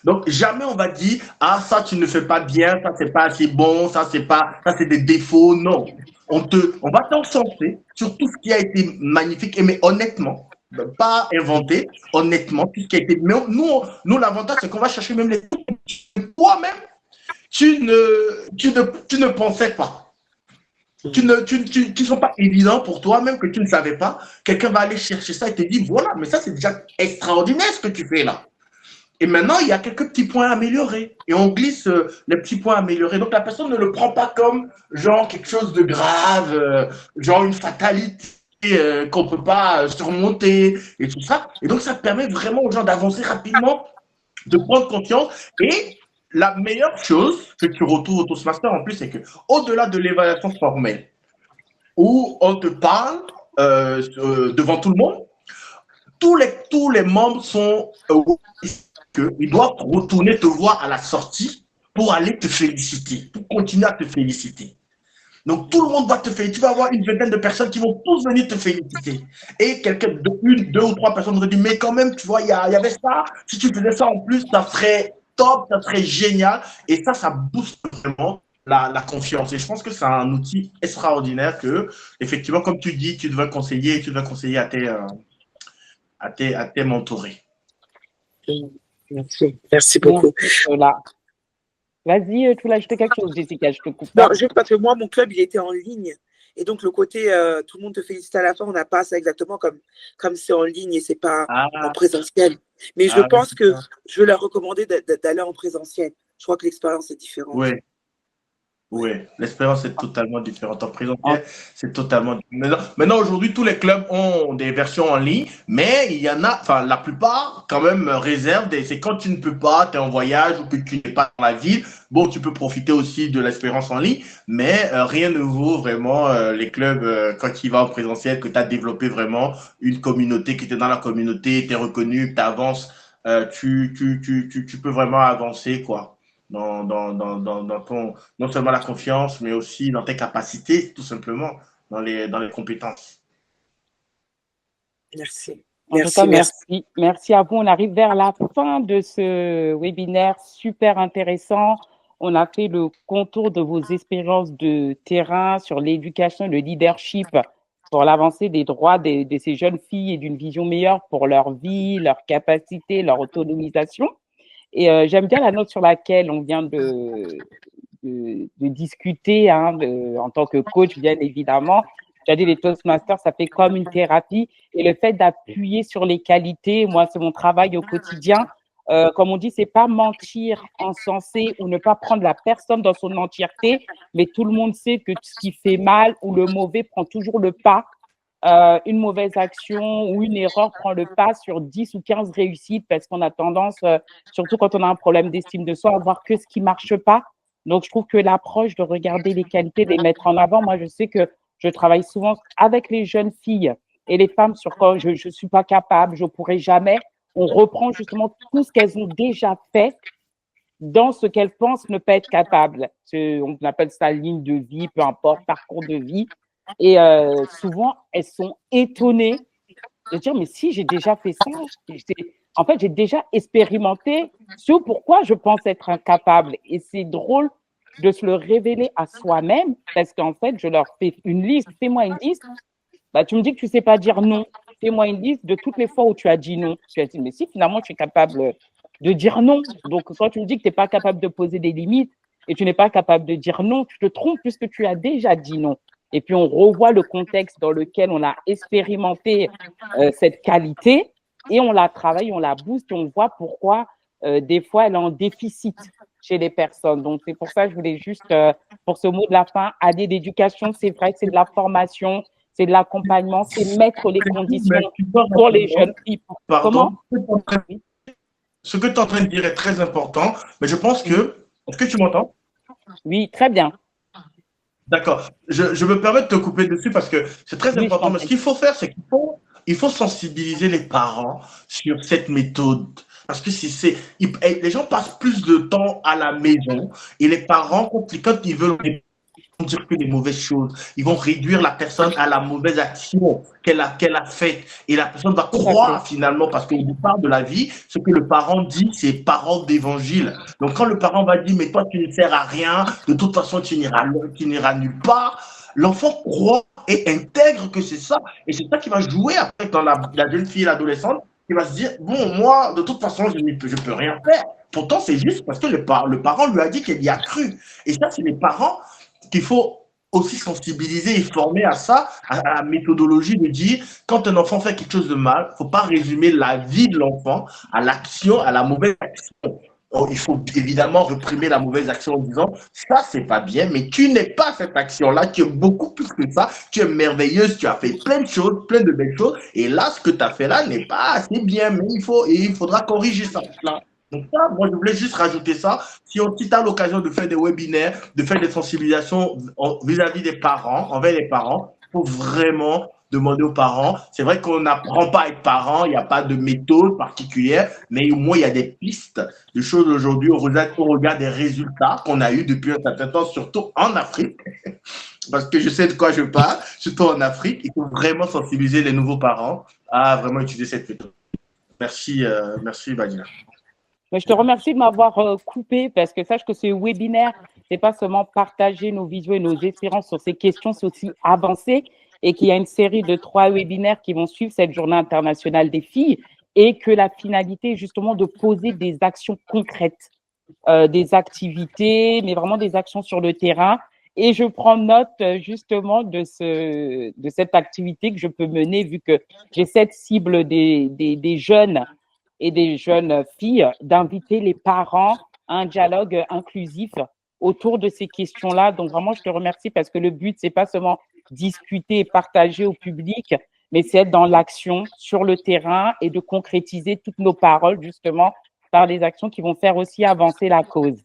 Donc, jamais on va dire, ah, ça, tu ne fais pas bien, ça, c'est pas assez bon, ça, c'est des défauts. Non. On va t'encenser sur tout ce qui a été magnifique, mais honnêtement, pas inventé, honnêtement, tout ce qui a été. Mais nous l'avantage, c'est qu'on va chercher même les. Toi-même, tu ne pensais pas. Qui ne sont pas évidents pour toi, même que tu ne savais pas. Quelqu'un va aller chercher ça et te dire, voilà, mais ça, c'est déjà extraordinaire ce que tu fais là. Et maintenant, il y a quelques petits points améliorés. Et on glisse les petits points améliorés. Donc, la personne ne le prend pas comme genre quelque chose de grave, genre une fatalité qu'on ne peut pas surmonter et tout ça. Et donc, ça permet vraiment aux gens d'avancer rapidement, de prendre confiance. Et la meilleure chose que tu retrouves au Toastmaster en plus, c'est que au-delà de l'évaluation formelle, où on te parle devant tout le monde, tous les membres sont qu'ils doivent retourner te voir à la sortie pour aller te féliciter, pour continuer à te féliciter. Donc tout le monde va te féliciter. Tu vas avoir une vingtaine de personnes qui vont tous venir te féliciter. Et deux ou trois personnes vont te dire, mais quand même, tu vois, il y avait ça. Si tu faisais ça en plus, ça serait top, ça serait génial. Et ça booste vraiment la confiance. Et je pense que c'est un outil extraordinaire que, effectivement, comme tu dis, tu devrais conseiller à tes mentorés. Merci beaucoup. Vas-y, tu voulais ajouter quelque chose, Jessica, je te coupe pas. Non, juste parce que moi, mon club, il était en ligne. Et donc, le côté, tout le monde te félicite à la fin, on n'a pas ça exactement comme c'est en ligne et c'est pas en présentiel. Mais je pense que je vais leur recommander d'aller en présentiel. Je crois que l'expérience est différente. Oui, l'expérience est totalement différente. En présentiel, c'est totalement différent. Maintenant, aujourd'hui, tous les clubs ont des versions en ligne, mais il y en a, enfin, la plupart, quand même, réservent c'est quand tu ne peux pas, tu es en voyage ou que tu n'es pas dans la ville. Bon, tu peux profiter aussi de l'expérience en ligne, mais rien ne vaut vraiment les clubs quand tu vas en présentiel, que tu as développé vraiment une communauté, que tu es dans la communauté, tu es reconnu, que tu avances, tu peux vraiment avancer, quoi. dans ton, non seulement la confiance, mais aussi dans tes capacités, tout simplement, dans les compétences. Merci. En tout cas, Merci. merci. Merci à vous. On arrive vers la fin de ce webinaire super intéressant. On a fait le contour de vos expériences de terrain sur l'éducation, le leadership pour l'avancée des droits de ces jeunes filles et d'une vision meilleure pour leur vie, leur capacité, leur autonomisation. Et j'aime bien la note sur laquelle on vient de discuter en tant que coach, bien évidemment. Tu as dit les Toastmasters, ça fait comme une thérapie. Et le fait d'appuyer sur les qualités, moi, c'est mon travail au quotidien. Comme on dit, c'est pas mentir, encenser ou ne pas prendre la personne dans son entièreté, mais tout le monde sait que ce qui fait mal ou le mauvais prend toujours le pas. Une mauvaise action ou une erreur prend le pas sur 10 ou 15 réussites parce qu'on a tendance, surtout quand on a un problème d'estime de soi, à voir que ce qui marche pas. Donc, je trouve que l'approche de regarder les qualités, de les mettre en avant, moi, je sais que je travaille souvent avec les jeunes filles et les femmes sur quoi je ne suis pas capable, je ne pourrai jamais. On reprend justement tout ce qu'elles ont déjà fait dans ce qu'elles pensent ne pas être capables. On appelle ça ligne de vie, peu importe, parcours de vie. Et souvent, elles sont étonnées de dire, mais si, j'ai déjà fait ça. En fait, j'ai déjà expérimenté ce pourquoi je pense être incapable. Et c'est drôle de se le révéler à soi-même parce qu'en fait, je leur fais une liste. Fais-moi une liste. Bah, tu me dis que tu ne sais pas dire non. Fais-moi une liste de toutes les fois où tu as dit non. Tu as dit, mais si, finalement, tu es capable de dire non. Donc, quand tu me dis que tu n'es pas capable de poser des limites et tu n'es pas capable de dire non, tu te trompes puisque tu as déjà dit non. Et puis, on revoit le contexte dans lequel on a expérimenté cette qualité et on la travaille, on la booste et on voit pourquoi des fois elle est en déficit chez les personnes. Donc, c'est pour ça que je voulais juste, pour ce mot de la fin, aller d'éducation, c'est vrai que c'est de la formation, c'est de l'accompagnement, c'est mettre les conditions pour les jeunes filles. Pardon. Comment? Ce que tu es en train de dire est très important, mais je pense que... Est-ce que tu m'entends? Oui, très bien. D'accord. Je me permets de te couper dessus parce que c'est très important. Mais ce qu'il faut faire, c'est qu'il faut sensibiliser les parents sur cette méthode. Parce que les gens passent plus de temps à la maison et les parents, quand ils veulent dire que des mauvaises choses. Ils vont réduire la personne à la mauvaise action qu'elle a faite. Et la personne va croire finalement, parce qu'au départ de la vie, ce que le parent dit, c'est parole d'évangile. Donc quand le parent va dire, mais toi tu ne sers à rien, de toute façon tu n'iras nulle part, l'enfant croit et intègre que c'est ça. Et c'est ça qui va jouer après dans la jeune fille et l'adolescente, qui va se dire, bon, moi, de toute façon, je ne peux rien faire. Pourtant, c'est juste parce que le parent lui a dit qu'il y a cru. Et ça, c'est les parents qu'il faut aussi sensibiliser et former à ça, à la méthodologie de dire, quand un enfant fait quelque chose de mal, il ne faut pas résumer la vie de l'enfant à l'action, à la mauvaise action. Il faut évidemment réprimer la mauvaise action en disant, ça, c'est pas bien, mais tu n'es pas cette action-là, tu es beaucoup plus que ça, tu es merveilleuse, tu as fait plein de choses, plein de belles choses, et là, ce que tu as fait là n'est pas assez bien, mais il faudra corriger ça. Donc ça, moi, je voulais juste rajouter ça. Si tu as l'occasion de faire des webinaires, de faire des sensibilisations vis-à-vis des parents, envers les parents, il faut vraiment demander aux parents. C'est vrai qu'on n'apprend pas à être parent, il n'y a pas de méthode particulière, mais au moins, il y a des pistes de choses aujourd'hui au regard des résultats qu'on a eu depuis un certain temps, surtout en Afrique. Parce que je sais de quoi je parle, surtout en Afrique. Il faut vraiment sensibiliser les nouveaux parents à vraiment utiliser cette méthode. Merci, merci Badina. Je te remercie de m'avoir coupé parce que sache que ce webinaire, c'est pas seulement partager nos visions et nos espérances sur ces questions, c'est aussi avancer et qu'il y a une série de 3 webinaires qui vont suivre cette journée internationale des filles et que la finalité est justement de poser des actions concrètes, des activités, mais vraiment des actions sur le terrain. Et je prends note justement de cette activité que je peux mener vu que j'ai cette cible des jeunes et des jeunes filles, d'inviter les parents à un dialogue inclusif autour de ces questions-là. Donc vraiment, je te remercie parce que le but, c'est pas seulement discuter et partager au public, mais c'est être dans l'action sur le terrain et de concrétiser toutes nos paroles justement par des actions qui vont faire aussi avancer la cause.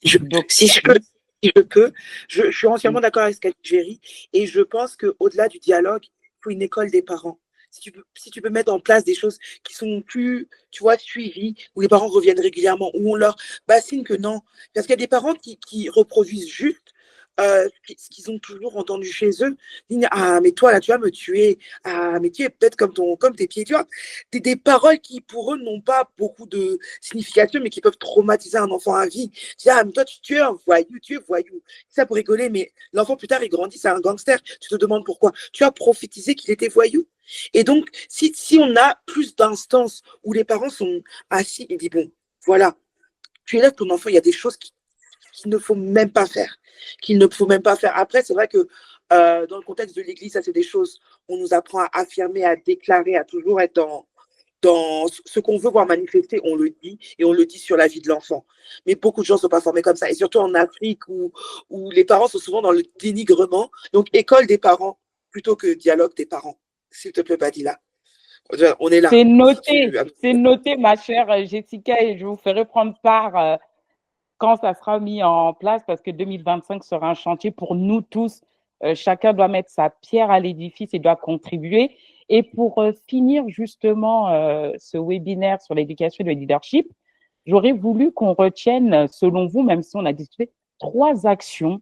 Si je peux, je suis entièrement d'accord avec ce qu'a dit Géry et je pense qu'au-delà du dialogue, il faut une école des parents. si tu peux mettre en place des choses qui sont plus, tu vois, suivies, où les parents reviennent régulièrement, où on leur bassine que non. Parce qu'il y a des parents qui reproduisent juste ce qu'ils ont toujours entendu chez eux. Ils disent, ah, mais toi, là, tu vas me tuer. Ah, mais tu es peut-être comme tes pieds. Tu vois, des paroles qui, pour eux, n'ont pas beaucoup de signification, mais qui peuvent traumatiser un enfant à vie. Tu dis, ah, mais toi, tu es un voyou, tu es voyou. Ça pour rigoler, mais l'enfant, plus tard, il grandit, c'est un gangster. Tu te demandes pourquoi. Tu as prophétisé qu'il était voyou. Et donc, si on a plus d'instances où les parents sont assis et disent, bon, voilà, tu élèves ton enfant, il y a des choses qu'il ne faut même pas faire. Qu'il ne faut même pas faire. Après, c'est vrai que dans le contexte de l'Église, ça, c'est des choses, on nous apprend à affirmer, à déclarer, à toujours être dans ce qu'on veut voir manifester, on le dit, et on le dit sur la vie de l'enfant. Mais beaucoup de gens ne sont pas formés comme ça. Et surtout en Afrique, où les parents sont souvent dans le dénigrement. Donc, école des parents, plutôt que dialogue des parents. S'il te plaît, Badila. On est là. C'est noté, ma chère Jessica, et je vous ferai prendre part quand ça sera mis en place, parce que 2025 sera un chantier pour nous tous. Chacun doit mettre sa pierre à l'édifice et doit contribuer. Et pour finir justement ce webinaire sur l'éducation et le leadership, j'aurais voulu qu'on retienne, selon vous, même si on a discuté, 3 actions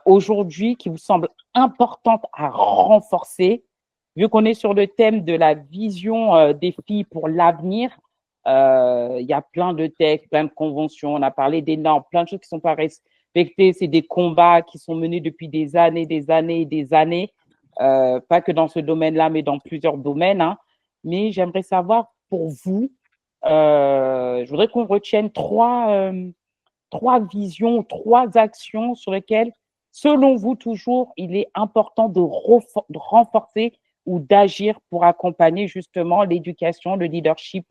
aujourd'hui qui vous semblent importantes à renforcer. Vu qu'on est sur le thème de la vision des filles pour l'avenir, il y a plein de textes, plein de conventions, on a parlé des normes, plein de choses qui ne sont pas respectées. C'est des combats qui sont menés depuis des années, des années et des années, pas que dans ce domaine-là, mais dans plusieurs domaines. Hein. Mais j'aimerais savoir, pour vous, je voudrais qu'on retienne 3 visions, 3 actions sur lesquelles, selon vous, toujours, il est important de renforcer ou d'agir pour accompagner justement l'éducation, le leadership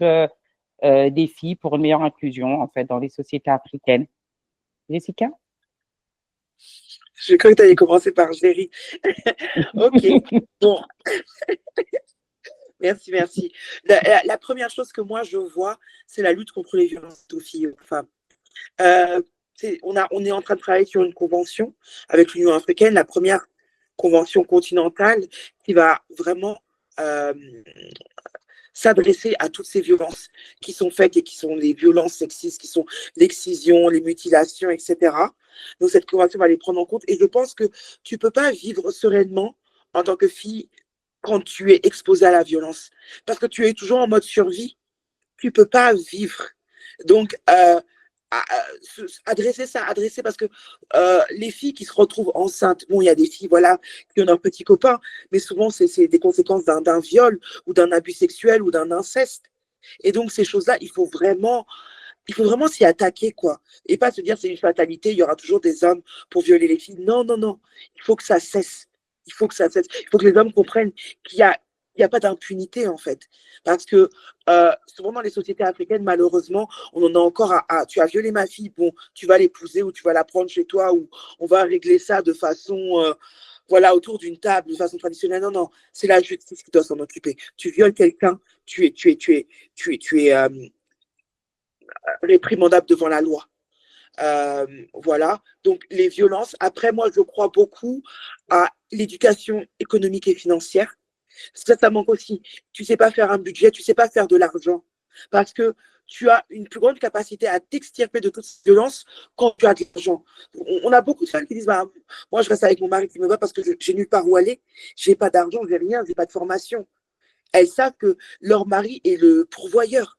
des filles pour une meilleure inclusion en fait dans les sociétés africaines. Jessica? Je crois que tu allais commencer par Géry. Ok, bon. Merci. La première chose que moi je vois, c'est la lutte contre les violences aux filles et aux femmes. On est en train de travailler sur une convention avec l'Union africaine, la première convention continentale qui va vraiment s'adresser à toutes ces violences qui sont faites et qui sont les violences sexistes, qui sont l'excision, les mutilations, etc. Donc cette convention va les prendre en compte et je pense que tu ne peux pas vivre sereinement en tant que fille quand tu es exposée à la violence parce que tu es toujours en mode survie. Tu ne peux pas vivre. Donc, adresser parce que les filles qui se retrouvent enceintes, bon, il y a des filles voilà, qui ont un petit copain, mais souvent, c'est des conséquences d'un viol ou d'un abus sexuel ou d'un inceste. Et donc, ces choses-là, il faut vraiment s'y attaquer, quoi. Et pas se dire c'est une fatalité, il y aura toujours des hommes pour violer les filles. Non. Il faut que ça cesse. Il faut que les hommes comprennent qu'il y a pas d'impunité, en fait. Parce que souvent dans les sociétés africaines, malheureusement, on en a encore tu as violé ma fille, bon, tu vas l'épouser ou tu vas la prendre chez toi ou on va régler ça de façon, voilà, autour d'une table, de façon traditionnelle. Non, c'est la justice qui doit s'en occuper. Tu violes quelqu'un, tu es réprimandable devant la loi. Voilà, donc les violences. Après, moi, je crois beaucoup à l'éducation économique et financière. Ça manque aussi. Tu ne sais pas faire un budget, tu ne sais pas faire de l'argent. Parce que tu as une plus grande capacité à t'extirper de toute violence quand tu as de l'argent. On a beaucoup de femmes qui disent bah, moi, je reste avec mon mari qui me va parce que j'ai nulle part où aller. Je n'ai pas d'argent, je n'ai rien, je n'ai pas de formation. Elles savent que leur mari est le pourvoyeur.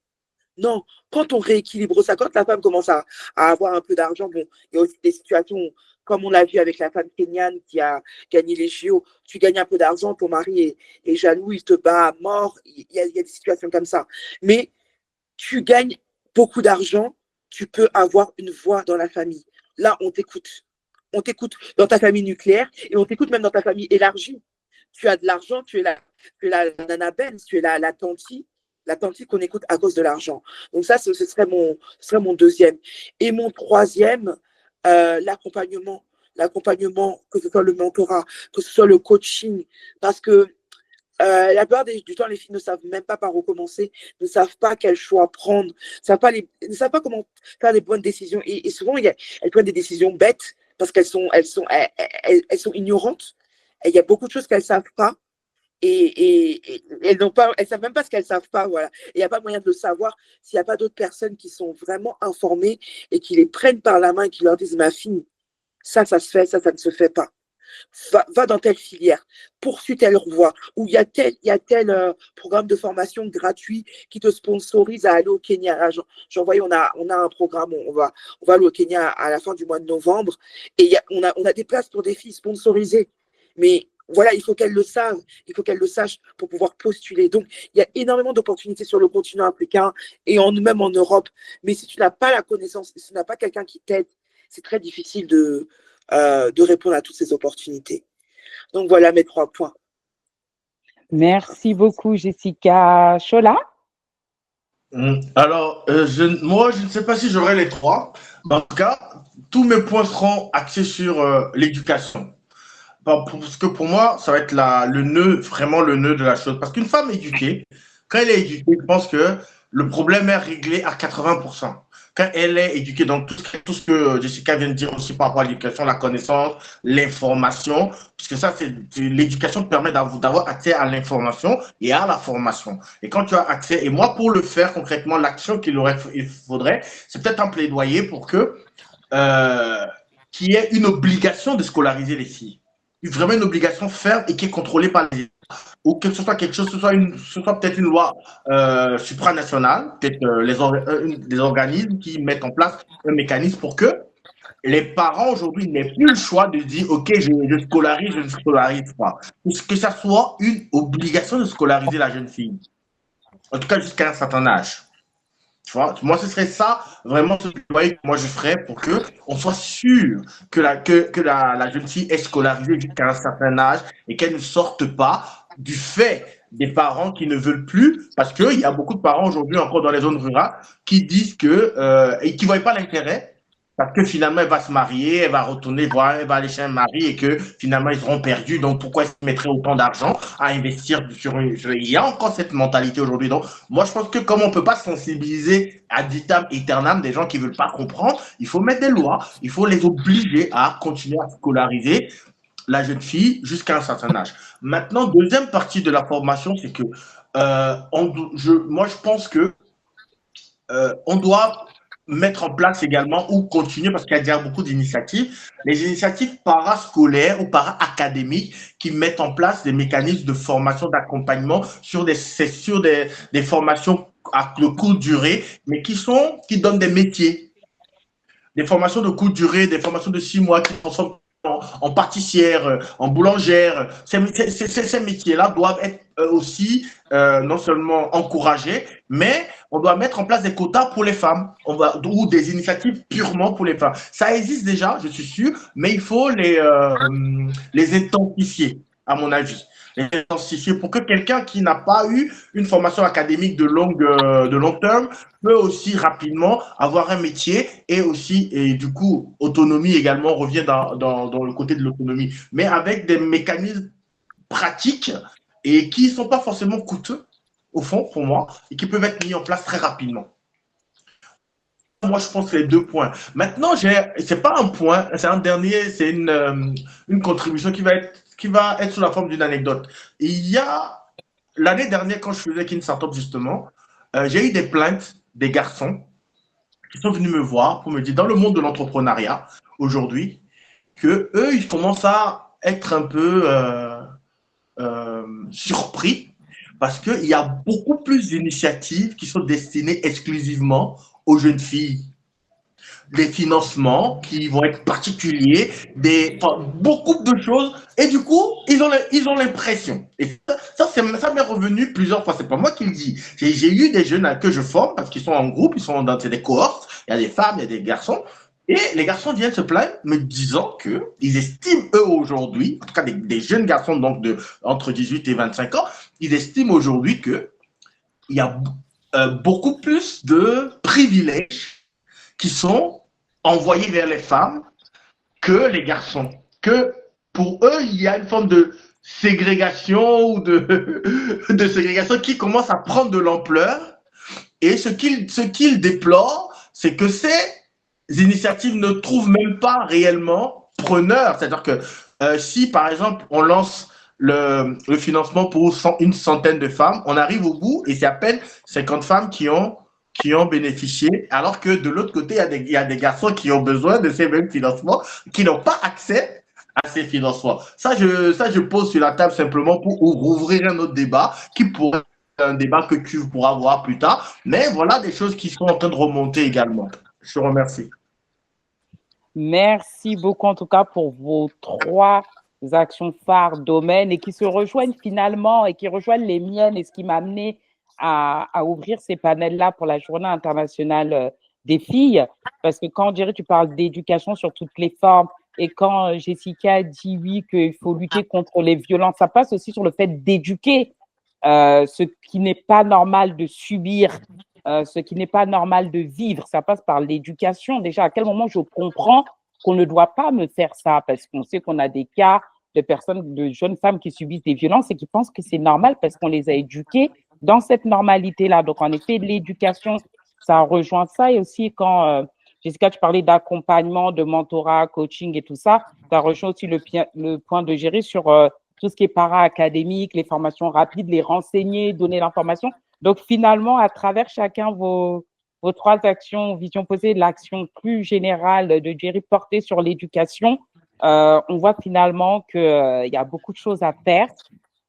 Non, quand on rééquilibre ça, quand la femme commence à avoir un peu d'argent, bon, il y a aussi des situations comme on l'a vu avec la femme kenyane qui a gagné les JO, tu gagnes un peu d'argent, ton mari est jaloux, il te bat à mort, il y a des situations comme ça. Mais tu gagnes beaucoup d'argent, tu peux avoir une voix dans la famille. Là, on t'écoute. On t'écoute dans ta famille nucléaire et on t'écoute même dans ta famille élargie. Tu as de l'argent, tu es la nana Benz, tu es la tantie. La tantie qu'on écoute à cause de l'argent. Donc ça, ce serait mon deuxième. Et mon troisième, l'accompagnement. L'accompagnement, que ce soit le mentorat, que ce soit le coaching. Parce que la plupart du temps, les filles ne savent même pas par où commencer, ne savent pas quel choix prendre, ne savent pas comment faire des bonnes décisions. Et souvent, elles prennent des décisions bêtes parce qu'elles sont ignorantes. Et il y a beaucoup de choses qu'elles ne savent pas. et elles savent même pas ce qu'elles savent pas, voilà. Et il n'y a pas moyen de le savoir s'il n'y a pas d'autres personnes qui sont vraiment informées et qui les prennent par la main et qui leur disent, ma fille, ça se fait, ça ne se fait pas. Va dans telle filière, poursuis telle voie, ou il y a tel programme de formation gratuit qui te sponsorise à aller au Kenya. Là, j'en voyais, on a un programme, on va aller au Kenya à la fin du mois de novembre, et on a des places pour des filles sponsorisées. Mais voilà, il faut qu'elles le savent, il faut qu'elles le sachent pour pouvoir postuler. Donc, il y a énormément d'opportunités sur le continent africain et même en Europe. Mais si tu n'as pas la connaissance, si tu n'as pas quelqu'un qui t'aide, c'est très difficile de répondre à toutes ces opportunités. Donc, voilà mes 3 points. Merci beaucoup, Jessica. Chola? Alors, moi, je ne sais pas si j'aurai les 3. En tout cas, tous mes points seront axés sur l'éducation. Parce que pour moi, ça va être le nœud, vraiment le nœud de la chose. Parce qu'une femme éduquée, quand elle est éduquée, je pense que le problème est réglé à 80%. Quand elle est éduquée, donc tout ce que Jessica vient de dire aussi par rapport à l'éducation, la connaissance, l'information, puisque ça, l'éducation te permet d'avoir accès à l'information et à la formation. Et quand tu as accès, et moi, pour le faire concrètement, l'action il faudrait, c'est peut-être un plaidoyer pour qu'il y ait une obligation de scolariser les filles. Vraiment une obligation ferme et qui est contrôlée par les États. Ou que ce soit quelque chose, ce soit peut-être une loi supranationale, peut-être des organismes qui mettent en place un mécanisme pour que les parents aujourd'hui n'aient plus le choix de dire ok, je scolarise, je ne scolarise pas. Que ça soit une obligation de scolariser la jeune fille. En tout cas, jusqu'à un certain âge. Tu vois, moi, ce serait ça, vraiment, ce que moi je ferais pour qu'on soit sûr que la jeune fille est scolarisée jusqu'à un certain âge et qu'elle ne sorte pas du fait des parents qui ne veulent plus, parce qu'il y a beaucoup de parents aujourd'hui, encore dans les zones rurales, qui disent et qui ne voient pas l'intérêt, parce que finalement, elle va se marier, elle va retourner voir, elle va aller chez un mari et que finalement, ils seront perdus. Donc, pourquoi ils se mettraient autant d'argent à investir Il y a encore cette mentalité aujourd'hui. Donc, moi, je pense que comme on ne peut pas sensibiliser ad vitam aeternam des gens qui ne veulent pas comprendre, il faut mettre des lois, il faut les obliger à continuer à scolariser la jeune fille jusqu'à un certain âge. Maintenant, deuxième partie de la formation, c'est que moi, je pense que on doit mettre en place également ou continuer, parce qu'il y a déjà beaucoup d'initiatives, les initiatives parascolaires ou para-académiques qui mettent en place des mécanismes de formation, d'accompagnement sur des formations à courte durée, mais qui donnent des métiers. Des formations de courte durée, des formations de 6 mois qui sont en pâtissière, en boulangère. Ces métiers-là doivent être aussi non seulement encouragés, mais on doit mettre en place des quotas pour les femmes ou des initiatives purement pour les femmes. Ça existe déjà, je suis sûr, mais il faut les intensifier, à mon avis. Les intensifier pour que quelqu'un qui n'a pas eu une formation académique de long terme peut aussi rapidement avoir un métier et du coup, autonomie également, on revient dans le côté de l'autonomie, mais avec des mécanismes pratiques et qui ne sont pas forcément coûteux, au fond, pour moi, et qui peuvent être mis en place très rapidement. Moi, je pense que les 2 points. Maintenant, c'est pas un point, c'est un dernier, c'est une contribution qui va être sous la forme d'une anecdote. Il y a, l'année dernière, quand je faisais Kin Startup, justement, j'ai eu des plaintes des garçons qui sont venus me voir pour me dire, dans le monde de l'entrepreneuriat, aujourd'hui, que eux, ils commencent à être un peu surpris parce qu'il y a beaucoup plus d'initiatives qui sont destinées exclusivement aux jeunes filles. Des financements qui vont être particuliers, beaucoup de choses. Et du coup, ils ont l'impression. Et ça m'est revenu plusieurs fois. C'est pas moi qui le dis. J'ai eu des jeunes que je forme parce qu'ils sont en groupe, ils sont dans des cohortes. Il y a des femmes, il y a des garçons. Et les garçons viennent se plaindre, me disant qu'ils estiment, eux, aujourd'hui, en tout cas des jeunes garçons donc entre 18 et 25 ans, ils estiment aujourd'hui qu'il y a beaucoup plus de privilèges qui sont envoyés vers les femmes que les garçons. Que pour eux, il y a une forme de ségrégation ou de ségrégation qui commence à prendre de l'ampleur. Et ce qu'ils déplorent, c'est que ces initiatives ne trouvent même pas réellement preneurs. C'est-à-dire que si, par exemple, on lance le financement pour une centaine de femmes. On arrive au bout et c'est à peine 50 femmes qui ont bénéficié, alors que de l'autre côté, il y a des garçons qui ont besoin de ces mêmes financements, qui n'ont pas accès à ces financements. Ça, je pose sur la table simplement pour rouvrir un autre débat qui pourrait être un débat que tu pourras voir plus tard. Mais voilà des choses qui sont en train de remonter également. Je te remercie. Merci beaucoup en tout cas pour vos 3 actions phares domaines et qui se rejoignent finalement et qui rejoignent les miennes et ce qui m'a amené à ouvrir ces panels-là pour la Journée internationale des filles. Parce que quand tu parles d'éducation sur toutes les formes et quand Jessica dit oui qu'il faut lutter contre les violences, ça passe aussi sur le fait d'éduquer ce qui n'est pas normal de subir, ce qui n'est pas normal de vivre. Ça passe par l'éducation. Déjà, à quel moment je comprends qu'on ne doit pas me faire ça parce qu'on sait qu'on a des cas de personnes, de jeunes femmes qui subissent des violences et qui pensent que c'est normal parce qu'on les a éduquées dans cette normalité-là. Donc, en effet, l'éducation, ça rejoint ça. Et aussi, quand, Jessica, tu parlais d'accompagnement, de mentorat, coaching et tout ça, ça rejoint aussi le point de gérer sur tout ce qui est para-académique, les formations rapides, les renseigner, donner l'information. Donc, finalement, à travers chacun vos 3 actions, vision posée, l'action plus générale de Jerry portée sur l'éducation, on voit finalement qu'il y a beaucoup de choses à faire.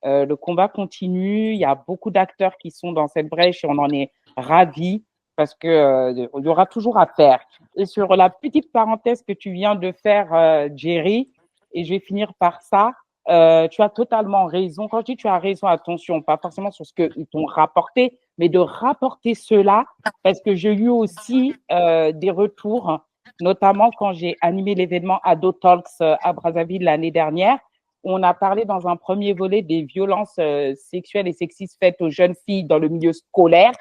Le combat continue, il y a beaucoup d'acteurs qui sont dans cette brèche et on en est ravis parce que il y aura toujours à faire. Et sur la petite parenthèse que tu viens de faire, Jerry, et je vais finir par ça, tu as totalement raison. Quand je dis tu as raison, attention, pas forcément sur ce qu'ils t'ont rapporté, mais de rapporter cela, parce que j'ai eu aussi des retours, notamment quand j'ai animé l'événement Ado Talks à Brazzaville l'année dernière. On a parlé dans un premier volet des violences sexuelles et sexistes faites aux jeunes filles dans le milieu scolaire,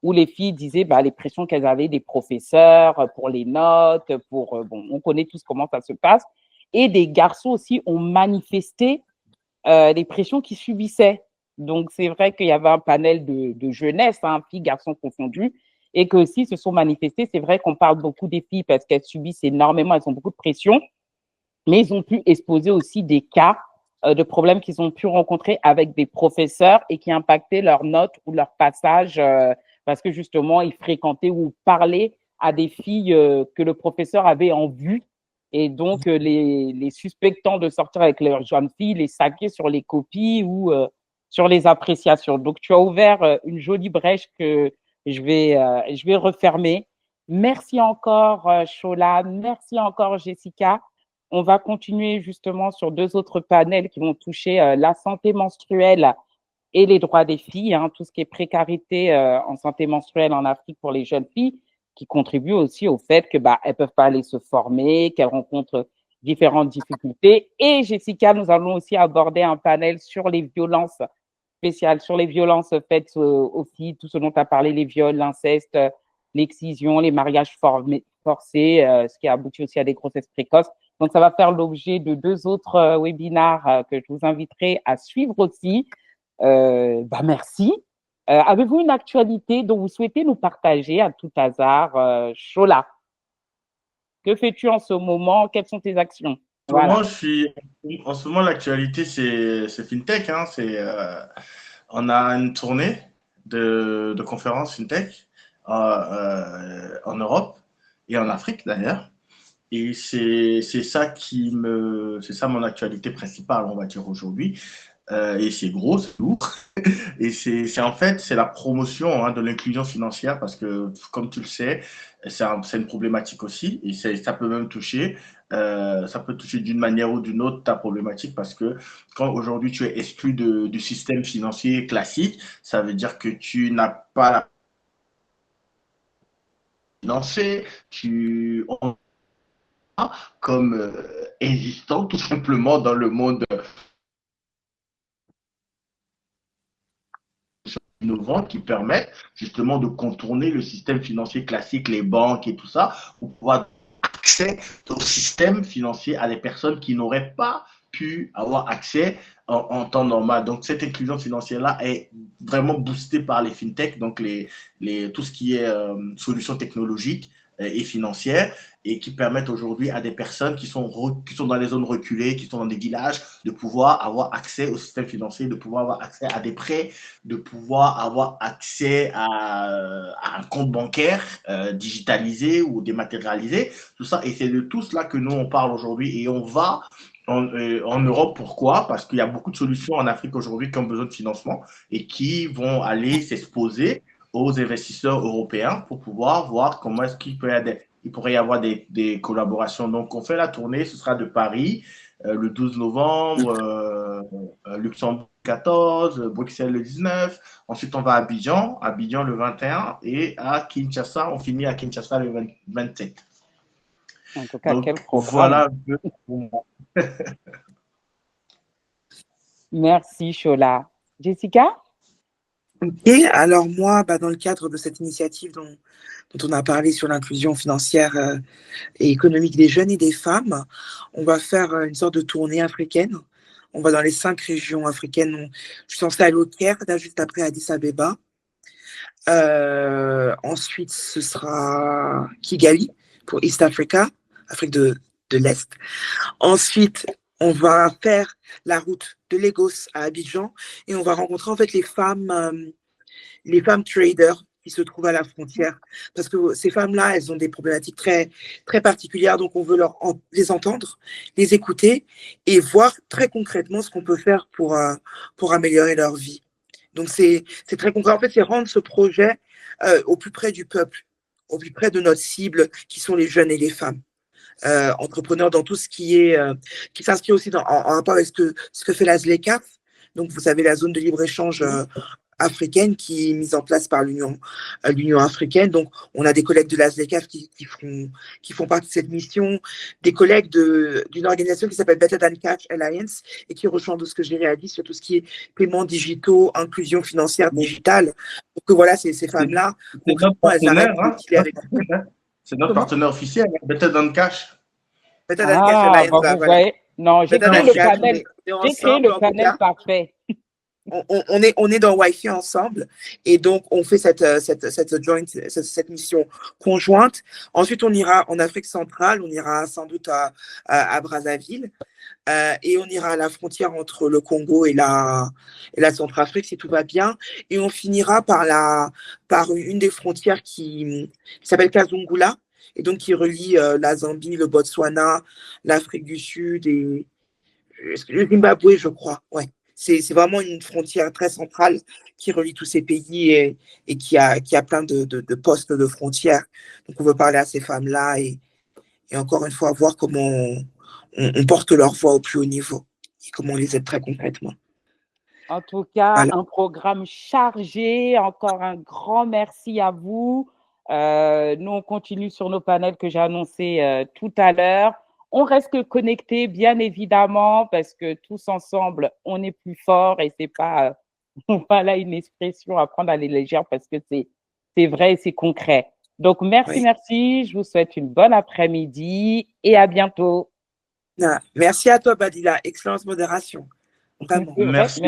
où les filles disaient les pressions qu'elles avaient des professeurs pour les notes, pour bon, on connaît tous comment ça se passe. Et des garçons aussi ont manifesté les pressions qu'ils subissaient. Donc, c'est vrai qu'il y avait un panel de jeunesse, filles, garçons confondus, et que aussi se sont manifestés. C'est vrai qu'on parle beaucoup des filles parce qu'elles subissent énormément, elles ont beaucoup de pression, mais ils ont pu exposer aussi des cas de problèmes qu'ils ont pu rencontrer avec des professeurs et qui impactaient leurs notes ou leur passage parce que justement, ils fréquentaient ou parlaient à des filles que le professeur avait en vue. Et donc, les suspectants de sortir avec leurs jeunes filles, les saquaient sur les copies ou sur les appréciations. Donc, tu as ouvert une jolie brèche que je vais refermer. Merci encore, Shola. Merci encore, Jessica. On va continuer justement sur 2 autres panels qui vont toucher la santé menstruelle et les droits des filles, tout ce qui est précarité en santé menstruelle en Afrique pour les jeunes filles, qui contribue aussi au fait que elles peuvent pas aller se former, qu'elles rencontrent différentes difficultés. Et Jessica, nous allons aussi aborder un panel sur les violences spéciales, sur les violences faites aux filles, tout ce dont tu as parlé, les viols, l'inceste, l'excision, les mariages forcés, ce qui aboutit aussi à des grossesses précoces. Donc, ça va faire l'objet de 2 autres webinaires que je vous inviterai à suivre aussi. Merci. Avez-vous une actualité dont vous souhaitez nous partager à tout hasard, Shola? Que fais-tu en ce moment? Quelles sont tes actions? Voilà. En ce moment, l'actualité, c'est FinTech. On a une tournée de conférences FinTech en Europe et en Afrique d'ailleurs. Et c'est ça c'est ça mon actualité principale, on va dire aujourd'hui. Et c'est gros, c'est lourd. Et c'est en fait, c'est la promotion de l'inclusion financière parce que, comme tu le sais, c'est une problématique aussi. Et ça peut même toucher, ça peut toucher d'une manière ou d'une autre ta problématique parce que quand aujourd'hui tu es exclu du système financier classique, ça veut dire que tu n'as pas la financier, tu comme existant tout simplement dans le monde innovants qui permettent justement de contourner le système financier classique, les banques et tout ça, pour pouvoir accès au système financier à des personnes qui n'auraient pas pu avoir accès en temps normal. Donc, cette inclusion financière-là est vraiment boostée par les fintechs, donc tout ce qui est solutions technologiques et financières et qui permettent aujourd'hui à des personnes qui sont dans les zones reculées, qui sont dans des villages, de pouvoir avoir accès au système financier, de pouvoir avoir accès à des prêts, de pouvoir avoir accès à un compte bancaire digitalisé ou dématérialisé, tout ça. Et c'est de tout cela que nous, on parle aujourd'hui et on va en Europe. Pourquoi? Parce qu'il y a beaucoup de solutions en Afrique aujourd'hui qui ont besoin de financement et qui vont aller s'exposer aux investisseurs européens pour pouvoir voir comment est-ce qu'il pourrait y avoir des collaborations. Donc, on fait la tournée, ce sera de Paris le 12 novembre, Luxembourg le 14, Bruxelles le 19. Ensuite, on va à Abidjan le 21 et à Kinshasa, on finit à Kinshasa le 27. En tout cas, donc, quel programme. Voilà un peu pour moi. Merci, Shola. Jessica? Ok, alors moi, dans le cadre de cette initiative dont on a parlé sur l'inclusion financière et économique des jeunes et des femmes, on va faire une sorte de tournée africaine. On va dans les 5 régions africaines. Je suis censée aller au Caire, là, juste après Addis Abeba. Ensuite, ce sera Kigali pour East Africa, Afrique de l'Est. Ensuite, on va faire la route de Lagos à Abidjan et on va rencontrer en fait les femmes traders qui se trouvent à la frontière. Parce que ces femmes-là, elles ont des problématiques très, très particulières, donc on veut les entendre, les écouter et voir très concrètement ce qu'on peut faire pour améliorer leur vie. Donc c'est très concret. En fait, c'est rendre ce projet au plus près du peuple, au plus près de notre cible, qui sont les jeunes et les femmes. Entrepreneurs dans tout ce qui s'inscrit aussi en rapport avec ce que fait la ZLECAf. Donc, vous savez, la zone de libre-échange africaine qui est mise en place par l'Union africaine. Donc, on a des collègues de la ZLECAf qui font partie de cette mission, des collègues d'une organisation qui s'appelle Better Than Cash Alliance et qui rejoint de ce que j'ai dit sur tout ce qui est paiements digitaux, inclusion financière digitale. Donc, voilà, ces femmes-là, c'est notre partenaire, c'est notre partenaire officiel, Better Than Cash. Better Than Cash Alliance, vous voyez. Non, j'ai créé le panel. J'ai créé le panel parfait. On est dans Wi-Fi ensemble et donc on fait cette mission conjointe. Ensuite, on ira en Afrique centrale, on ira sans doute à Brazzaville et on ira à la frontière entre le Congo et la Centrafrique si tout va bien. Et on finira par une des frontières qui s'appelle Kazungula et donc qui relie la Zambie, le Botswana, l'Afrique du Sud et le Zimbabwe, je crois. Ouais. C'est vraiment une frontière très centrale qui relie tous ces pays et qui a plein de postes de frontières. Donc, on veut parler à ces femmes-là et encore une fois, voir comment on porte leur voix au plus haut niveau et comment on les aide très concrètement. En tout cas, un programme chargé. Encore un grand merci à vous. Nous, on continue sur nos panels que j'ai annoncés tout à l'heure. On reste connectés, bien évidemment, parce que tous ensemble, on est plus fort et c'est pas, voilà, une expression à prendre à la légère parce que c'est vrai et c'est concret. Donc, merci. Je vous souhaite une bonne après-midi et à bientôt. Merci à toi, Badila. Excellente modération. Vraiment. Merci.